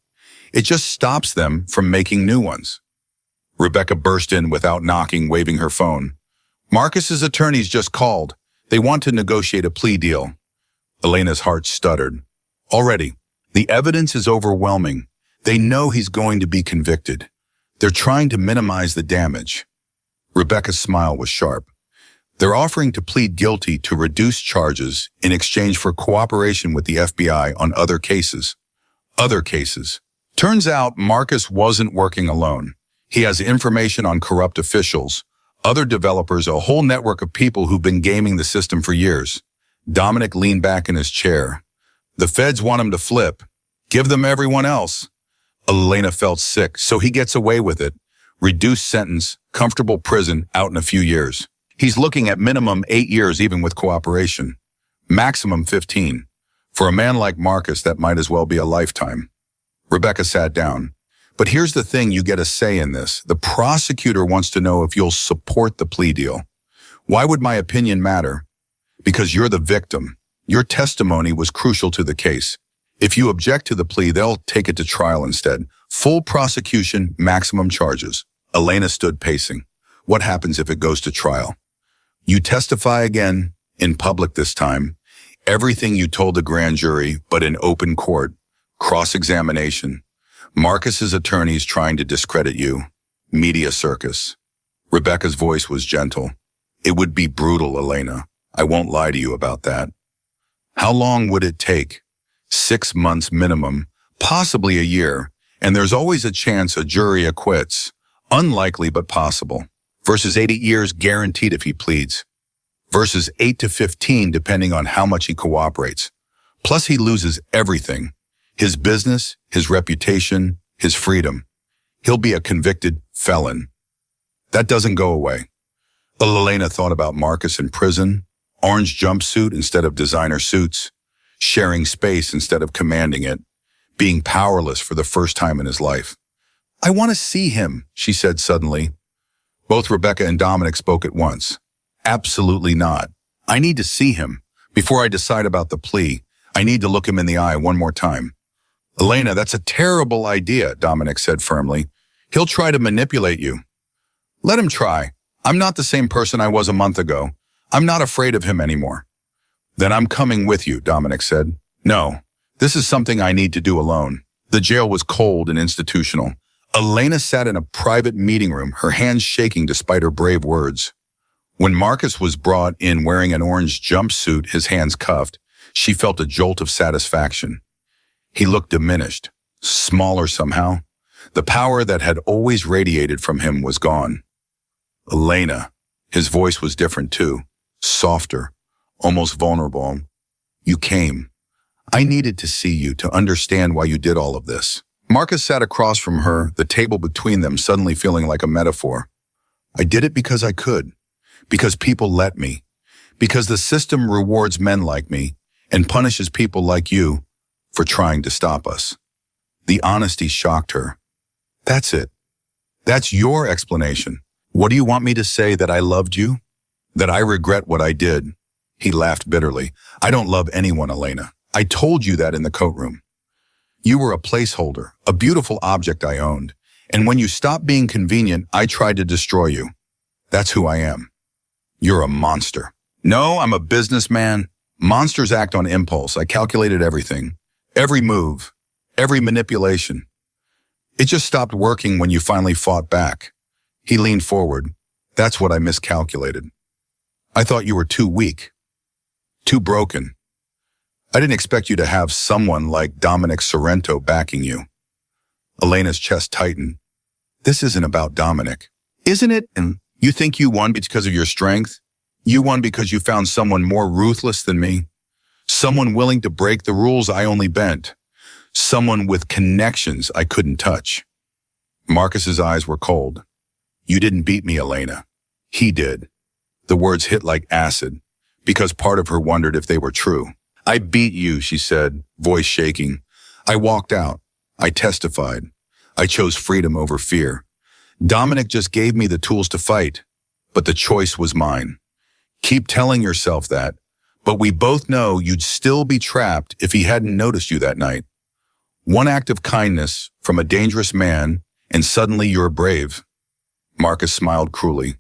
It just stops them from making new ones." Rebecca burst in without knocking, waving her phone. "Marcus's attorneys just called. They want to negotiate a plea deal." Elena's heart stuttered. Already, the evidence is overwhelming. They know he's going to be convicted. They're trying to minimize the damage. Rebecca's smile was sharp. They're offering to plead guilty to reduce charges in exchange for cooperation with the FBI on other cases. Other cases. Turns out Marcus wasn't working alone. He has information on corrupt officials, other developers, a whole network of people who've been gaming the system for years. Dominic leaned back in his chair. "The feds want him to flip. Give them everyone else." Elena felt sick, so he gets away with it. Reduced sentence, comfortable prison, out in a few years. He's looking at minimum 8 years even with cooperation. Maximum 15. For a man like Marcus, that might as well be a lifetime. Rebecca sat down. "But here's the thing, you get a say in this. The prosecutor wants to know if you'll support the plea deal." "Why would my opinion matter?" "Because you're the victim. Your testimony was crucial to the case. If you object to the plea, they'll take it to trial instead. Full prosecution, maximum charges." Elena stood pacing. "What happens if it goes to trial?" "You testify again, in public this time. Everything you told the grand jury, but in open court. Cross-examination. Marcus's attorneys trying to discredit you. Media circus." Rebecca's voice was gentle. "It would be brutal, Elena. I won't lie to you about that." "How long would it take?" 6 months minimum, possibly a year, and there's always a chance a jury acquits. Unlikely but possible. Versus 8 years guaranteed if he pleads. Versus 8 to 15 depending on how much he cooperates. Plus he loses everything. His business, his reputation, his freedom. He'll be a convicted felon. That doesn't go away. Elena thought about Marcus in prison, orange jumpsuit instead of designer suits, sharing space instead of commanding it, being powerless for the first time in his life. "I want to see him," she said suddenly. Both Rebecca and Dominic spoke at once. "Absolutely not. I need to see him. Before I decide about the plea, I need to look him in the eye one more time." "Elena, that's a terrible idea," Dominic said firmly. "He'll try to manipulate you." "Let him try. I'm not the same person I was a month ago. I'm not afraid of him anymore." "Then I'm coming with you," Dominic said. "No, this is something I need to do alone." The jail was cold and institutional. Elena sat in a private meeting room, her hands shaking despite her brave words. When Marcus was brought in wearing an orange jumpsuit, his hands cuffed, she felt a jolt of satisfaction. He looked diminished, smaller somehow. The power that had always radiated from him was gone. "Elena," his voice was different too, softer, almost vulnerable. "You came. I needed to see you to understand why you did all of this." Marcus sat across from her, the table between them suddenly feeling like a metaphor. "I did it because I could, because people let me, because the system rewards men like me and punishes people like you for trying to stop us." The honesty shocked her. "That's it. That's your explanation. What do you want me to say, that I loved you? That I regret what I did?" He laughed bitterly. "I don't love anyone, Elena. I told you that in the coat room. You were a placeholder, a beautiful object I owned. And when you stopped being convenient, I tried to destroy you. That's who I am. You're a monster." "No, I'm a businessman. Monsters act on impulse. I calculated everything. Every move. Every manipulation. It just stopped working when you finally fought back." He leaned forward. "That's what I miscalculated. I thought you were too weak. Too broken. I didn't expect you to have someone like Dominic Sorrento backing you." Elena's chest tightened. "This isn't about Dominic. Isn't it? And you think you won because of your strength? You won because you found someone more ruthless than me. Someone willing to break the rules I only bent. Someone with connections I couldn't touch. Marcus's eyes were cold. You didn't beat me, Elena. He did. The words hit like acid, because part of her wondered if they were true. I beat you, she said, voice shaking. I walked out. I testified. I chose freedom over fear. Dominic just gave me the tools to fight, but the choice was mine. Keep telling yourself that, but we both know you'd still be trapped if he hadn't noticed you that night. One act of kindness from a dangerous man, and suddenly you're brave. Marcus smiled cruelly.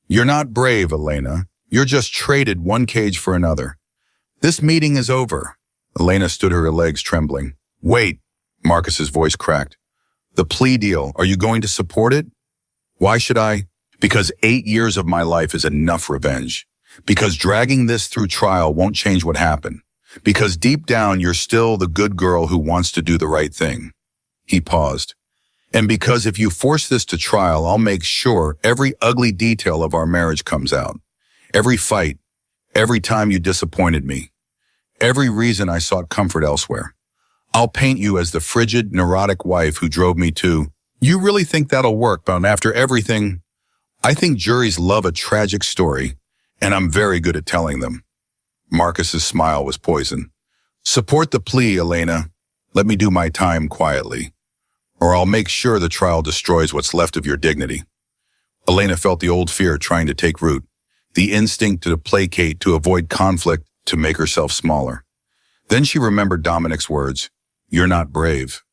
You're not brave, Elena. You're just traded one cage for another. This meeting is over. Elena stood her legs trembling. Wait, Marcus's voice cracked. The plea deal, are you going to support it? Why should I? Because 8 years of my life is enough revenge. Because dragging this through trial won't change what happened. Because deep down, you're still the good girl who wants to do the right thing. He paused. And because if you force this to trial, I'll make sure every ugly detail of our marriage comes out. Every fight, every time you disappointed me, every reason I sought comfort elsewhere. I'll paint you as the frigid, neurotic wife who drove me to. You really think that'll work, but after everything, I think juries love a tragic story, and I'm very good at telling them. Marcus's smile was poison. Support the plea, Elena. Let me do my time quietly, or I'll make sure the trial destroys what's left of your dignity. Elena felt the old fear trying to take root, the instinct to placate, to avoid conflict, to make herself smaller. Then she remembered Dominic's words, "You're not brave.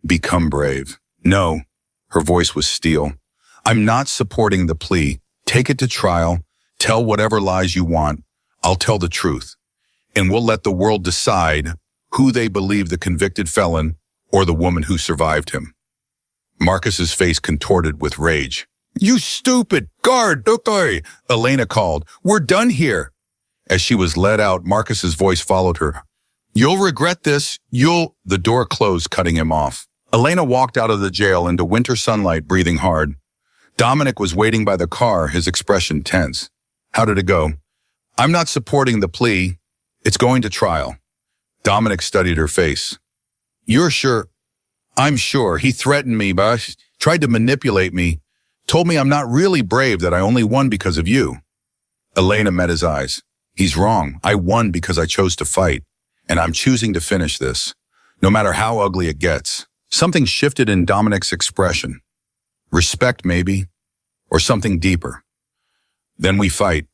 Become brave." No, her voice was steel. I'm not supporting the plea. Take it to trial. Tell whatever lies you want. I'll tell the truth. And we'll let the world decide who they believe, the convicted felon or the woman who survived him. Marcus's face contorted with rage. You stupid guard, doctor! Elena called. We're done here. As she was led out, Marcus's voice followed her. You'll regret this. The door closed, cutting him off. Elena walked out of the jail into winter sunlight, breathing hard. Dominic was waiting by the car, his expression tense. How did it go? I'm not supporting the plea. It's going to trial. Dominic studied her face. You're sure? I'm sure. He threatened me, but tried to manipulate me. Told me I'm not really brave, that I only won because of you. Elena met his eyes. He's wrong. I won because I chose to fight. And I'm choosing to finish this, no matter how ugly it gets. Something shifted in Dominic's expression. Respect, maybe, or something deeper. Then we fight.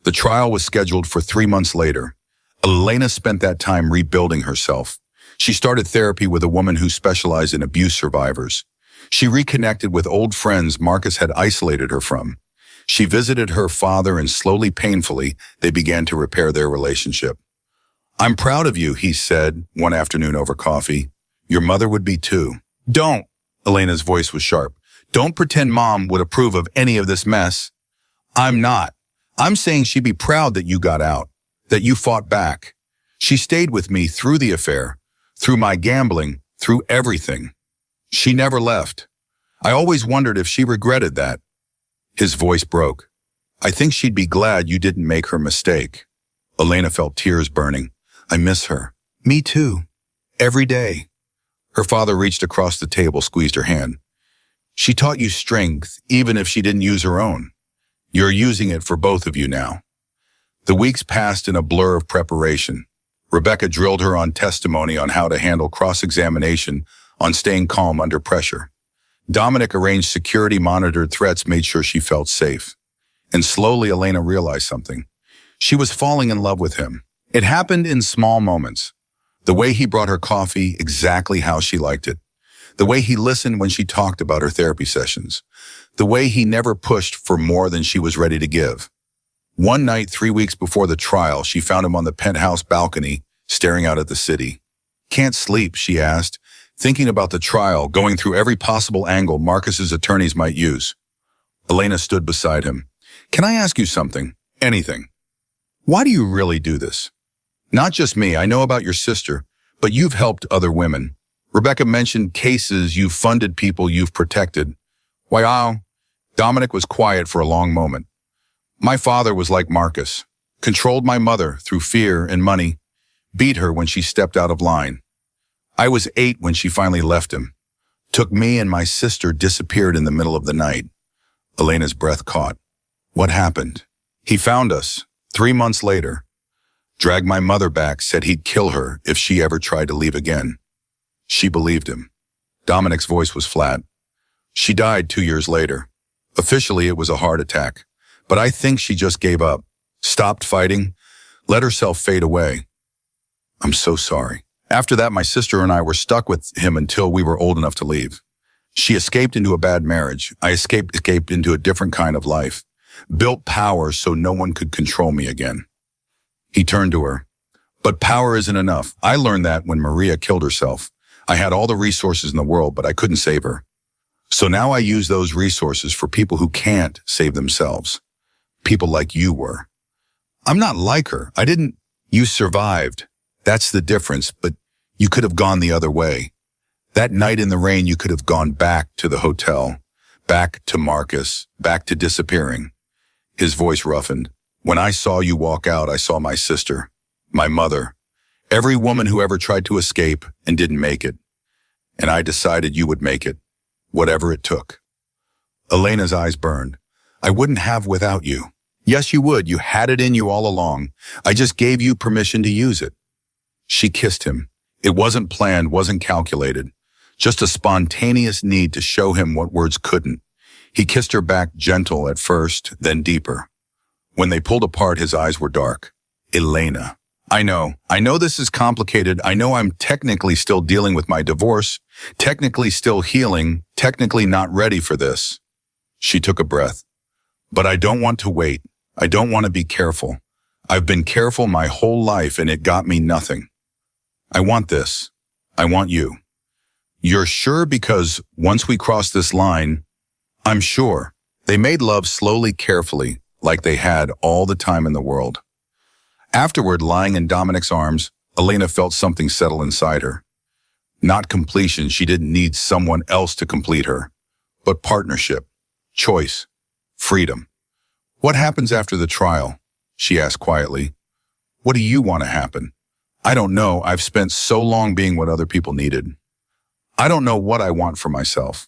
The trial was scheduled for 3 months later. Elena spent that time rebuilding herself. She started therapy with a woman who specialized in abuse survivors. She reconnected with old friends Marcus had isolated her from. She visited her father, and slowly, painfully, they began to repair their relationship. I'm proud of you, he said one afternoon over coffee. Your mother would be too. Don't, Elena's voice was sharp. Don't pretend Mom would approve of any of this mess. I'm not. I'm saying she'd be proud that you got out, that you fought back. She stayed with me through the affair, through my gambling, through everything. She never left. I always wondered if she regretted that. His voice broke. I think she'd be glad you didn't make her mistake. Elena felt tears burning. I miss her. Me too. Every day. Her father reached across the table, squeezed her hand. She taught you strength, even if she didn't use her own. You're using it for both of you now. The weeks passed in a blur of preparation. Rebecca drilled her on testimony, on how to handle cross-examination, on staying calm under pressure. Dominic arranged security, monitored threats, made sure she felt safe. And slowly, Elena realized something. She was falling in love with him. It happened in small moments. The way he brought her coffee exactly how she liked it. The way he listened when she talked about her therapy sessions. The way he never pushed for more than she was ready to give. One night, 3 weeks before the trial, she found him on the penthouse balcony, staring out at the city. Can't sleep, she asked, thinking about the trial, going through every possible angle Marcus's attorneys might use. Elena stood beside him. Can I ask you something? Anything. Why do you really do this? Not just me, I know about your sister, but you've helped other women. Rebecca mentioned cases, you've funded people, you've protected. Wow, Dominic was quiet for a long moment. My father was like Marcus, controlled my mother through fear and money, beat her when she stepped out of line. I was 8 when she finally left him, took me and my sister, disappeared in the middle of the night. Elena's breath caught. What happened? He found us 3 months later, dragged my mother back, said he'd kill her if she ever tried to leave again. She believed him. Dominic's voice was flat. She died 2 years later. Officially, it was a heart attack, but I think she just gave up, stopped fighting, let herself fade away. I'm so sorry. After that, my sister and I were stuck with him until we were old enough to leave. She escaped into a bad marriage. I escaped into a different kind of life, built power so no one could control me again. He turned to her. But power isn't enough. I learned that when Maria killed herself. I had all the resources in the world, but I couldn't save her. So now I use those resources for people who can't save themselves. People like you were. I'm not like her. You survived. That's the difference, but you could have gone the other way. That night in the rain, you could have gone back to the hotel, back to Marcus, back to disappearing. His voice roughened. When I saw you walk out, I saw my sister, my mother, every woman who ever tried to escape and didn't make it. And I decided you would make it, whatever it took. Elena's eyes burned. I wouldn't have without you. Yes, you would. You had it in you all along. I just gave you permission to use it. She kissed him. It wasn't planned, wasn't calculated. Just a spontaneous need to show him what words couldn't. He kissed her back, gentle at first, then deeper. When they pulled apart, his eyes were dark. Elena. I know this is complicated. I know I'm technically still dealing with my divorce, technically still healing, technically not ready for this. She took a breath. But I don't want to wait. I don't want to be careful. I've been careful my whole life and it got me nothing. I want this. I want you. You're sure? Because once we cross this line, I'm sure. They made love slowly, carefully, like they had all the time in the world. Afterward, lying in Dominic's arms, Elena felt something settle inside her. Not completion. She didn't need someone else to complete her, but partnership, choice, freedom. What happens after the trial? She asked quietly. What do you want to happen? I don't know. I've spent so long being what other people needed. I don't know what I want for myself.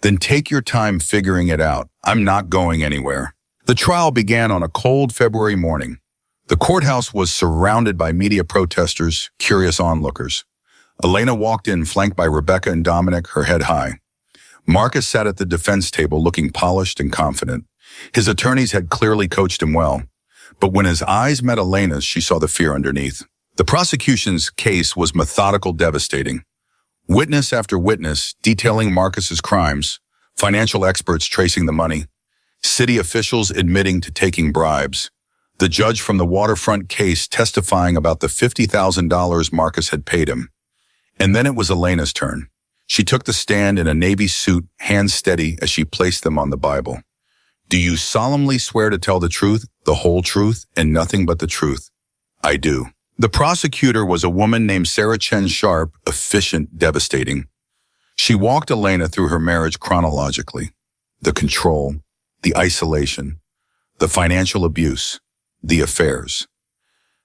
Then take your time figuring it out. I'm not going anywhere. The trial began on a cold February morning. The courthouse was surrounded by media protesters, curious onlookers. Elena walked in, flanked by Rebecca and Dominic, her head high. Marcus sat at the defense table, looking polished and confident. His attorneys had clearly coached him well. But when his eyes met Elena's, she saw the fear underneath. The prosecution's case was methodical, devastating. Witness after witness detailing Marcus's crimes, financial experts tracing the money, city officials admitting to taking bribes, the judge from the waterfront case testifying about the $50,000 Marcus had paid him. And then it was Elena's turn. She took the stand in a navy suit, hands steady as she placed them on the Bible. Do you solemnly swear to tell the truth, the whole truth, and nothing but the truth? I do. The prosecutor was a woman named Sarah Chen Sharp, efficient, devastating. She walked Elena through her marriage chronologically. The control, the isolation, the financial abuse, the affairs.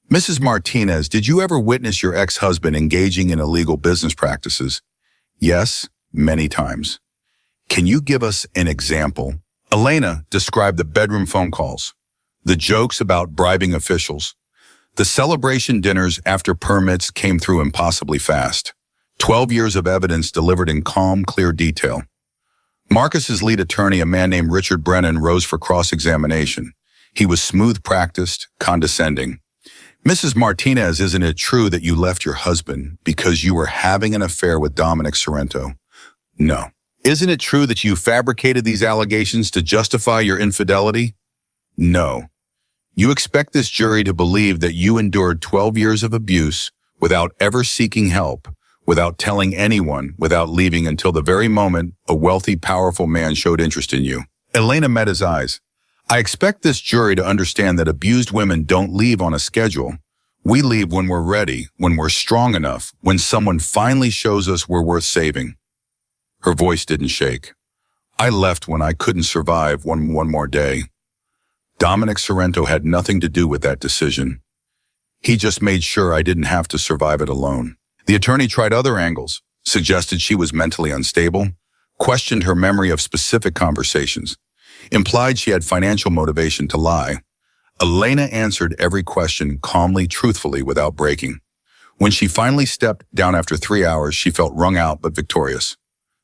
Mrs. Martinez, did you ever witness your ex-husband engaging in illegal business practices? Yes, many times. Can you give us an example? Elena described the bedroom phone calls, the jokes about bribing officials, the celebration dinners after permits came through impossibly fast. 12 years of evidence delivered in calm, clear detail. Marcus's lead attorney, a man named Richard Brennan, rose for cross-examination. He was smooth, practiced, condescending. Mrs. Martinez, isn't it true that you left your husband because you were having an affair with Dominic Sorrento? No. Isn't it true that you fabricated these allegations to justify your infidelity? No. You expect this jury to believe that you endured 12 years of abuse without ever seeking help, without telling anyone, without leaving until the very moment a wealthy, powerful man showed interest in you. Elena met his eyes. I expect this jury to understand that abused women don't leave on a schedule. We leave when we're ready, when we're strong enough, when someone finally shows us we're worth saving. Her voice didn't shake. I left when I couldn't survive one more day. Dominic Sorrento had nothing to do with that decision. He just made sure I didn't have to survive it alone. The attorney tried other angles, suggested she was mentally unstable, questioned her memory of specific conversations, implied she had financial motivation to lie. Elena answered every question calmly, truthfully, without breaking. When she finally stepped down after 3 hours, she felt wrung out but victorious.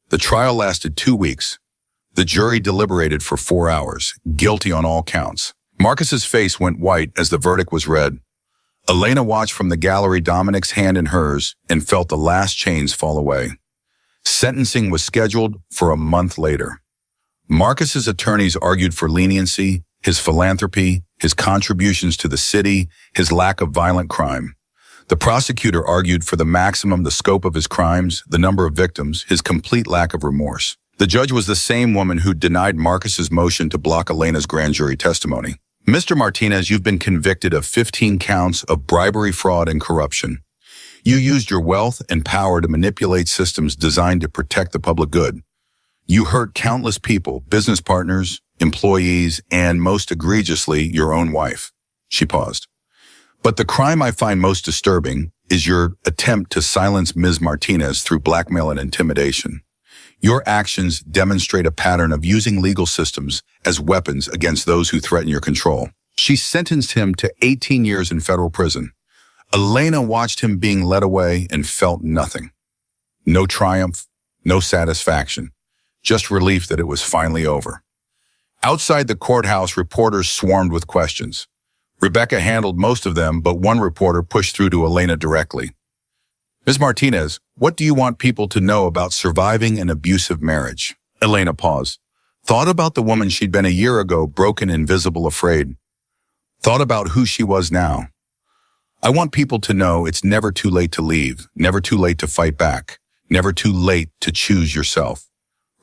The trial lasted 2 weeks. The jury deliberated for 4 hours, guilty on all counts. Marcus's face went white as the verdict was read. Elena watched from the gallery Dominic's hand in hers and felt the last chains fall away. Sentencing was scheduled for a month later. Marcus's attorneys argued for leniency, his philanthropy, his contributions to the city, his lack of violent crime. The prosecutor argued for the maximum, the scope of his crimes, the number of victims, his complete lack of remorse. The judge was the same woman who denied Marcus's motion to block Elena's grand jury testimony. Mr. Martinez, you've been convicted of 15 counts of bribery, fraud, and corruption. You used your wealth and power to manipulate systems designed to protect the public good. You hurt countless people, business partners, employees, and most egregiously, your own wife. She paused. But the crime I find most disturbing is your attempt to silence Ms. Martinez through blackmail and intimidation. Your actions demonstrate a pattern of using legal systems as weapons against those who threaten your control. She sentenced him to 18 years in federal prison. Elena watched him being led away and felt nothing. No triumph, no satisfaction, just relief that it was finally over. Outside the courthouse, reporters swarmed with questions. Rebecca handled most of them, but one reporter pushed through to Elena directly. Ms. Martinez, what do you want people to know about surviving an abusive marriage? Elena paused. Thought about the woman she'd been a year ago, broken, invisible, afraid. Thought about who she was now. I want people to know it's never too late to leave, never too late to fight back, never too late to choose yourself.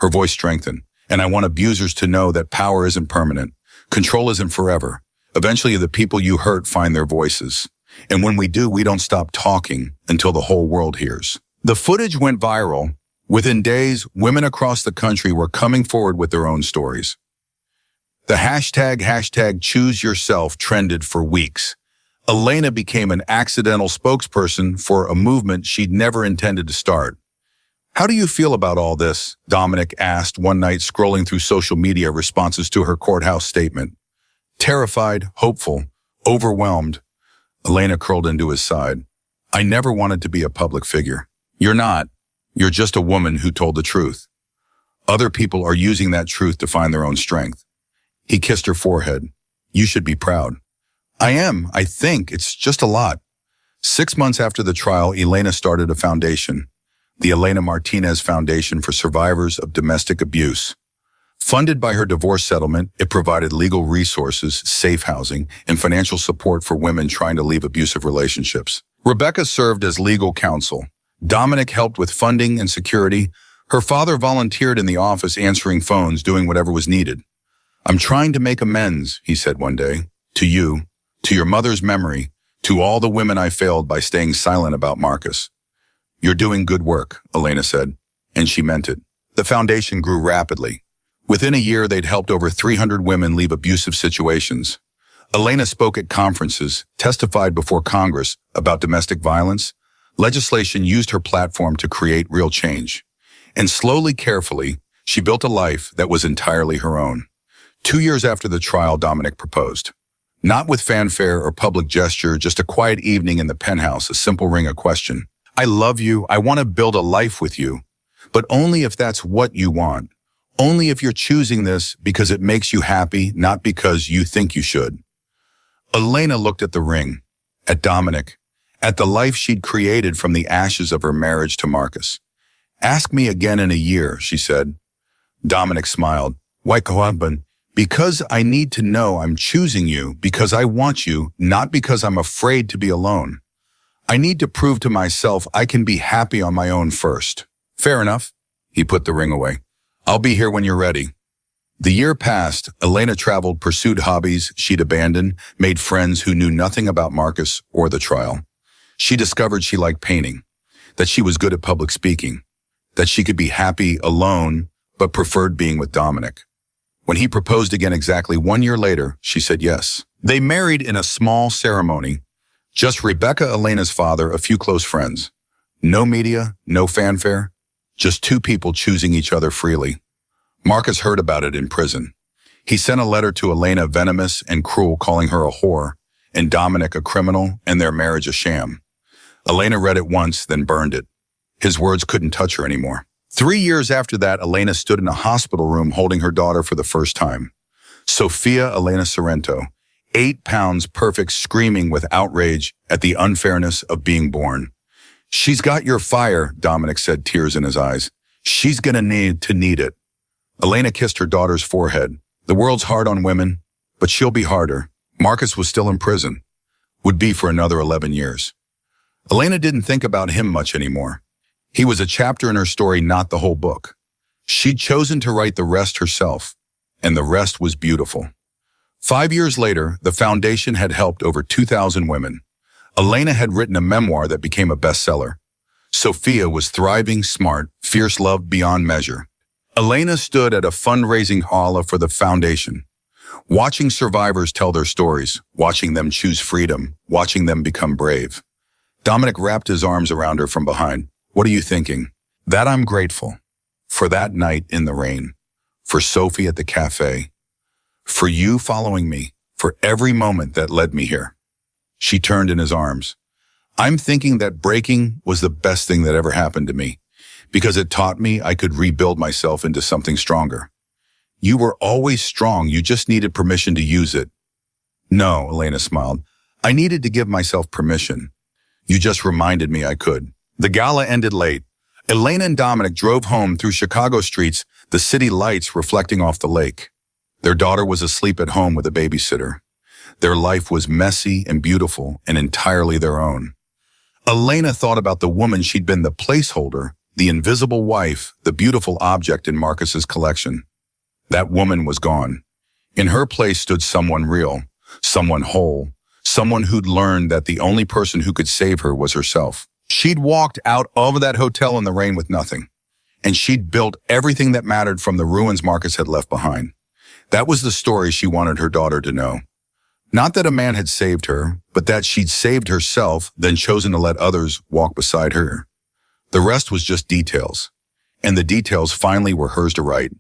Her voice strengthened. And I want abusers to know that power isn't permanent. Control isn't forever. Eventually, the people you hurt find their voices. And when we do, we don't stop talking until the whole world hears. The footage went viral. Within days, women across the country were coming forward with their own stories. The hashtag choose yourself trended for weeks. Elena became an accidental spokesperson for a movement she'd never intended to start. How do you feel about all this? Dominic asked one night, scrolling through social media responses to her courthouse statement. Terrified, hopeful, overwhelmed. Elena curled into his side. I never wanted to be a public figure. You're not. You're just a woman who told the truth. Other people are using that truth to find their own strength. He kissed her forehead. You should be proud. I am. I think. It's just a lot. 6 months after the trial, Elena started a foundation, the Elena Martinez Foundation for Survivors of Domestic Abuse. Funded by her divorce settlement, it provided legal resources, safe housing, and financial support for women trying to leave abusive relationships. Rebecca served as legal counsel. Dominic helped with funding and security. Her father volunteered in the office, answering phones, doing whatever was needed. I'm trying to make amends, he said one day, to you, to your mother's memory, to all the women I failed by staying silent about Marcus. You're doing good work, Elena said, and she meant it. The foundation grew rapidly. Within a year, they'd helped over 300 women leave abusive situations. Elena spoke at conferences, testified before Congress about domestic violence. Legislation used her platform to create real change. And slowly, carefully, she built a life that was entirely her own. 2 years after the trial, Dominic proposed. Not with fanfare or public gesture, just a quiet evening in the penthouse, a simple ring, a question. I love you. I want to build a life with you, but only if that's what you want. Only if you're choosing this because it makes you happy, not because you think you should. Elena looked at the ring, at Dominic, at the life she'd created from the ashes of her marriage to Marcus. Ask me again in a year, she said. Dominic smiled. Why, Cohaban? Because I need to know I'm choosing you, because I want you, not because I'm afraid to be alone. I need to prove to myself I can be happy on my own first. Fair enough. He put the ring away. I'll be here when you're ready. The year passed. Elena traveled, pursued hobbies she'd abandoned, made friends who knew nothing about Marcus or the trial. She discovered she liked painting, that she was good at public speaking, that she could be happy alone but preferred being with Dominic. When he proposed again exactly 1 year later, she said yes. They married in a small ceremony. Just Rebecca, Elena's father, a few close friends. No media, no fanfare, just two people choosing each other freely. Marcus heard about it in prison. He sent a letter to Elena, venomous and cruel, calling her a whore, and Dominic a criminal, and their marriage a sham. Elena read it once, then burned it. His words couldn't touch her anymore. 3 years after that, Elena stood in a hospital room holding her daughter for the first time. Sophia Elena Sorrento, 8 pounds perfect, screaming with outrage at the unfairness of being born. "She's got your fire," Dominic said, tears in his eyes. "She's gonna need it." Elena kissed her daughter's forehead. "The world's hard on women, but she'll be harder." Marcus was still in prison. Would be for another 11 years. Elena didn't think about him much anymore. He was a chapter in her story, not the whole book. She'd chosen to write the rest herself, and the rest was beautiful. 5 years later, the foundation had helped over 2,000 women. Elena had written a memoir that became a bestseller. Sophia was thriving, smart, fierce, loved beyond measure. Elena stood at a fundraising gala for the foundation, watching survivors tell their stories, watching them choose freedom, watching them become brave. Dominic wrapped his arms around her from behind. "What are you thinking?" "That I'm grateful. For that night in the rain. For Sophie at the cafe. For you following me. For every moment that led me here." She turned in his arms. "I'm thinking that breaking was the best thing that ever happened to me, because it taught me I could rebuild myself into something stronger. You were always strong, you just needed permission to use it." "No," Elena smiled. "I needed to give myself permission. You just reminded me I could." The gala ended late. Elena and Dominic drove home through Chicago streets, the city lights reflecting off the lake. Their daughter was asleep at home with a babysitter. Their life was messy and beautiful and entirely their own. Elena thought about the woman she'd been, the placeholder, the invisible wife, the beautiful object in Marcus's collection. That woman was gone. In her place stood someone real, someone whole, someone who'd learned that the only person who could save her was herself. She'd walked out of that hotel in the rain with nothing, and she'd built everything that mattered from the ruins Marcus had left behind. That was the story she wanted her daughter to know. Not that a man had saved her, but that she'd saved herself, then chosen to let others walk beside her. The rest was just details, and the details finally were hers to write.